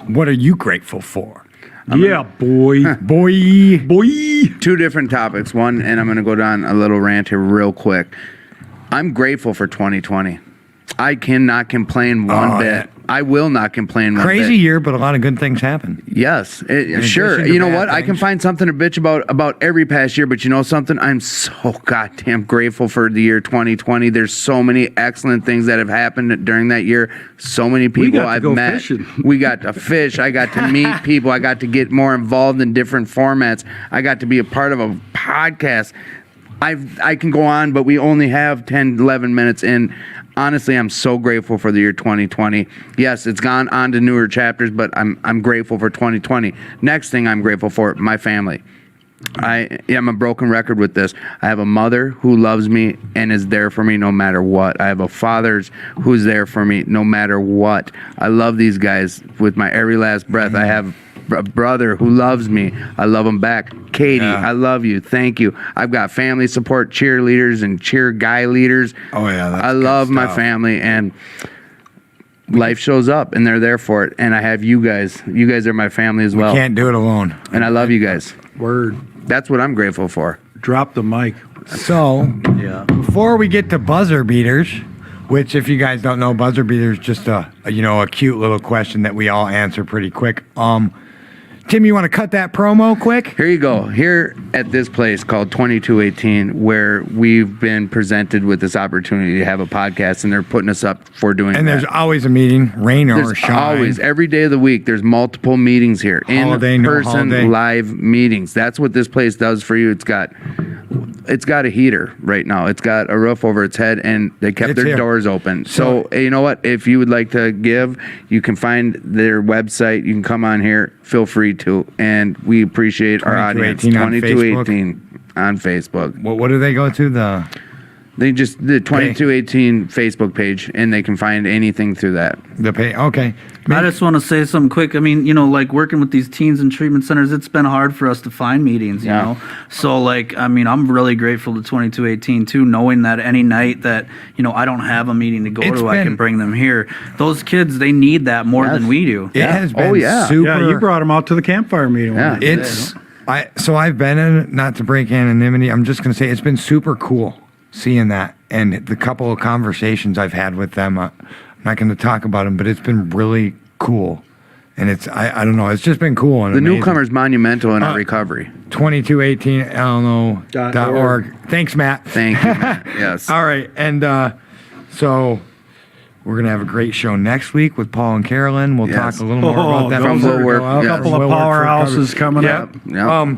what are you grateful for? Yeah, boy. Boy. Boy. Two different topics. One, and I'm going to go down a little rant here real quick. I'm grateful for 2020. I cannot complain one Oh, bit. yeah. I will not complain one Crazy bit. year, but a lot of good things happen. Yes, sure. addition to You know bad what? I can things. find something to bitch about every past year, but you know something? I'm so goddamn grateful for the year 2020. There's so many excellent things that have happened during that year. So many people got to I've go met. fishing. We got to fish. I got to meet people. I got to get more involved in different formats. I got to be a part of a podcast. I can go on, but we only have 10, 11 minutes in. Honestly, I'm so grateful for the year 2020. Yes, it's gone on to newer chapters, but I'm grateful for 2020. Next thing I'm grateful for, my family. I am a broken record with this. I have a mother who loves me and is there for me no matter what. I have a father who's there for me no matter what. I love these guys with my every last breath. I have a brother who loves me. I love him back. Katie, I love you. Thank you. I've got family support, cheerleaders and cheer guy leaders. Oh, yeah, that's I good love my stuff. family, and life shows up and they're there for it. And I have you guys. You guys are my family as well. Can't do it alone. And I love you guys. Word. That's what I'm grateful for. Drop the mic. So, Yeah. before we get to buzzer beaters, which if you guys don't know, buzzer beaters just a cute little question that we all answer pretty quick. Tim, you want to cut that promo quick? Here you go. Here at this place called 2218, where we've been presented with this opportunity to have a podcast, and they're putting us up for doing And that. there's always a meeting, rain or There's shine. always, every day of the week, there's multiple meetings here. Holiday, no In-person holiday. live meetings. That's what this place does for you. It's got a heater right now. It's got a roof over its head, and they kept It's their here. doors open. So, you know what? If you would like to give, you can find their website. You can come on here. Feel free to. And we appreciate our audience. 2218 on Facebook. What do they go to? The 2218 Facebook page, and they can find anything through that. pay. Okay. I just want to say something quick. I mean, like working with these teens in treatment centers, it's been hard for us to find meetings, you Yeah. know? So, like, I mean, I'm really grateful to 2218 too, knowing that any night that, I don't have a meeting to go It's to, I been- can bring them here. Those kids, they need that more than we do. It has been Oh, yeah. super. Yeah, you brought them out to the campfire meeting. Yeah. I've been in it, not to break anonymity. I'm just going to say it's been super cool seeing that, and the couple of conversations I've had with them. I'm not going to talk about them, but it's been really cool, and I don't know. It's just been cool and The amazing. newcomer's monumental in our recovery. 2218lno.org. Thanks, Matt. Thank you. Matt. Yes. All right, and so we're gonna have a great show next week with Paul and Carolyn. We'll Yes. talk a little more about that. from before we Will Work, go out. yeah. Couple of Will Work for powerhouses recovery. coming Yep. up. Yeah.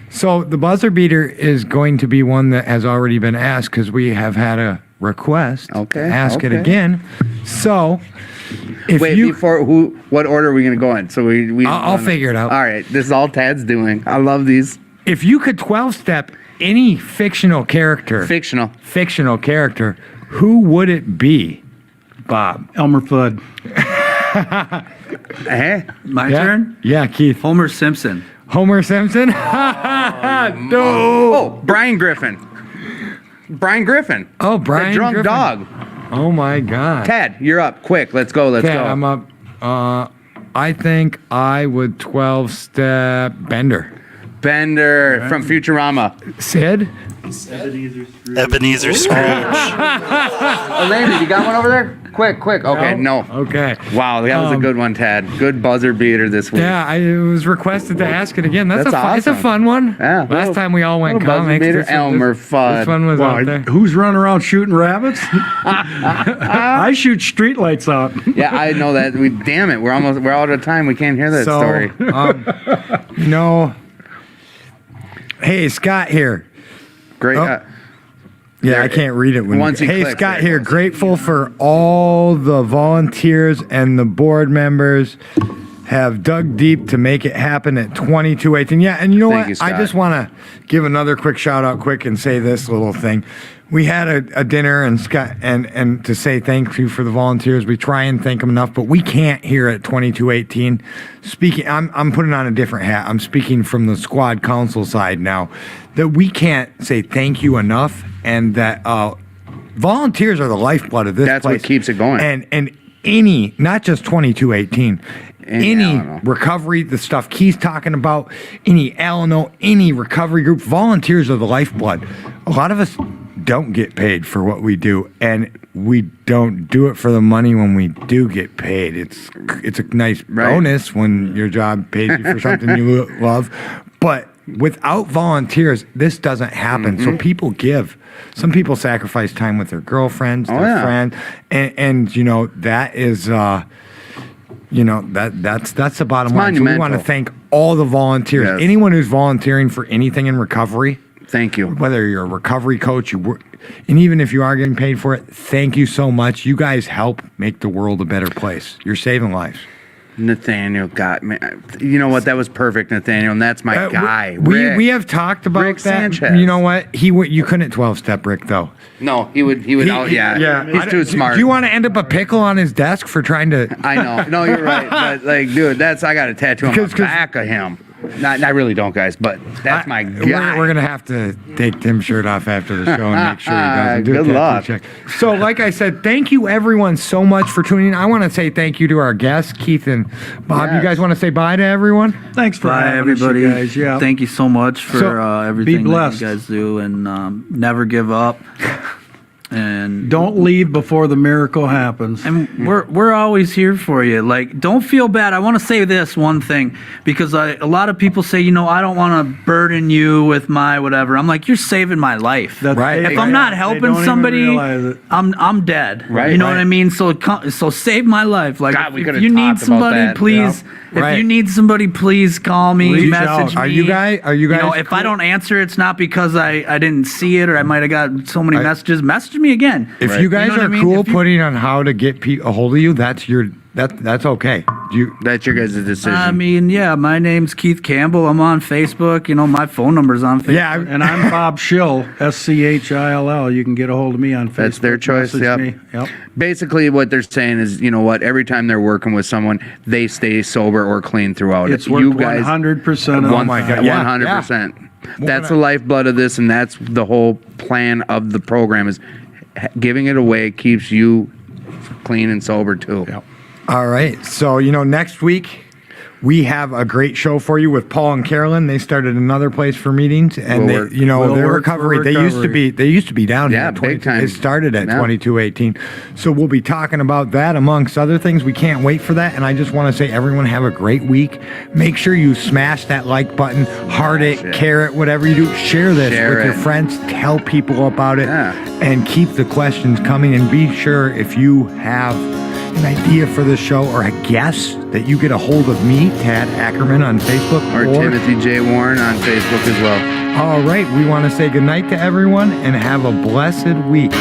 So the buzzer beater is going to be one that has already been asked because we have had a request. Okay, To ask it okay. again. So if Wait, you, what order are we going to go in? So we I'll figure it out. All right. This is all Tad's doing. I love these. if you could 12-step any fictional character, Fictional. who would it be, Bob? Elmer Fudd. Hey. My Yeah? turn? Yeah, Keith. Homer Simpson. Homer Simpson? No. Oh, Brian Griffin. Oh, Brian The drunk Griffin. dog. Oh my God. Tad, you're up. Quick. Let's go. Let's Okay, go. I'm up. I think I would 12-step Bender. Bender from Futurama. Sid? Ebenezer Scrooge. Elaine, you got one over there? Quick. Okay, no. Okay. Wow, that was a good one, Tad. Good buzzer beater this week. Yeah, I was requested to ask it again. It's That's a awesome. fun one. Yeah. Last time we all went Little buzzer comics. beater, This one- Elmer Fudd. This one was out there. Who's running around shooting rabbits? I shoot streetlights out. Yeah, I know that. Damn it, we're out of time. We can't hear that So, story. Hey, Scott here. Great. oh. Yeah, I can't read it. Once he Hey, clicks, Scott there it here. goes. Grateful for all the volunteers and the board members have dug deep to make it happen at 2218. Yeah, and you know Thank what? you, I Scott. just want to give another quick shout out quick and say this little thing. We had a dinner and Scott and to say thank you for the volunteers. We try and thank them enough, but we can't here at 2218. Speaking, I'm putting on a different hat. I'm speaking from the squad council side now. That we can't say thank you enough, and that volunteers are the lifeblood of this That's place. what keeps it going. And any, not just 2218, any Alano. recovery, the stuff Keith's talking about, any Alano, any recovery group, volunteers are the lifeblood. A lot of us don't get paid for what we do, and we don't do it for the money when we do get paid. It's a nice Right. bonus when your job pays you for something you love, but without volunteers, this doesn't happen. Mm-hmm. So people give. Some people sacrifice time with their girlfriends, their yeah. friends, and that is that's the bottom line. So we want to monumental. thank all the volunteers. Yes. Anyone who's volunteering for anything in recovery, Thank you. whether you're a recovery coach, and even if you are getting paid for it, thank you so much. You guys help make the world a better place. You're saving lives. Nathaniel got me. You know what? That was perfect, Nathaniel, and that's my guy. Rick. We have talked about Rick that. Sanchez. You know what? You couldn't 12-step Rick though. No, he would. Yeah. He's too smart. Do you want to end up a pickle on his desk for trying to? I know. No, you're right. But dude, I got a tattoo on the 'Cause- back of him. Not, I really don't, guys. But that's my guy. We're gonna have to take Tim's shirt off after the show and make sure he doesn't do a Good tattoo luck. check. So, like I said, thank you everyone so much for tuning in. I want to say thank you to our guests, Keith and Bob. You Yes. guys want to say bye to everyone? Thanks for Bye, having everybody. us, you guys. Yeah. Thank you so much for So, everything that blessed. you guys do, and never give up. And Don't leave before the miracle happens. And we're always here for you. Like, don't feel bad. I want to say this one thing because a lot of people say, I don't want to burden you with my whatever. I'm like, you're saving my life. That's- Right. If I'm not helping somebody, I'm dead. Right. You know what Right. I mean? So save my life. Like, God, we if could've you need talked about somebody, that. please. If Right. you need somebody, please call me, Reach message out. me. Are you guys if I don't answer, it's not because I didn't see it or I might have got so many messages. Message me again. If you guys You know what I are mean? cool If you- putting on how to get a hold of you, that's okay. That's your guys' decision. I mean, yeah, my name's Keith Campbell. I'm on Facebook. My phone number's on Facebook. Yeah, And I'm Bob Schill, SCHILL. You can get a hold of me on Facebook. That's their choice, Message yep. me. Yep. Basically, what they're saying is, every time they're working with someone, they stay sober or clean throughout It's it. worked You guys, 100% of Oh the my time. God. Yeah, 100%. That's the lifeblood of this, and that's the whole plan of the program is giving it away keeps you clean and sober too. Yep. All right. So, next week we have a great show for you with Paul and Carolyn. They started another place for meetings, and We'll work- we'll their work for recovery. They used to be down here. Yeah, at big 22 time. It started at Yeah. 2218. So we'll be talking about that amongst other things. We can't wait for that. And I just want to say, everyone have a great week. Make sure you smash that like button, heart it, care it, whatever you do. Share this Share with your it. friends. Tell people about it, Yeah. and keep the questions coming. And be sure if you have an idea for the show or a guest that you get a hold of me, Tad Ackerman, on Facebook Or Timothy J. Warren on Facebook as well. All right, we want to say goodnight to everyone and have a blessed week.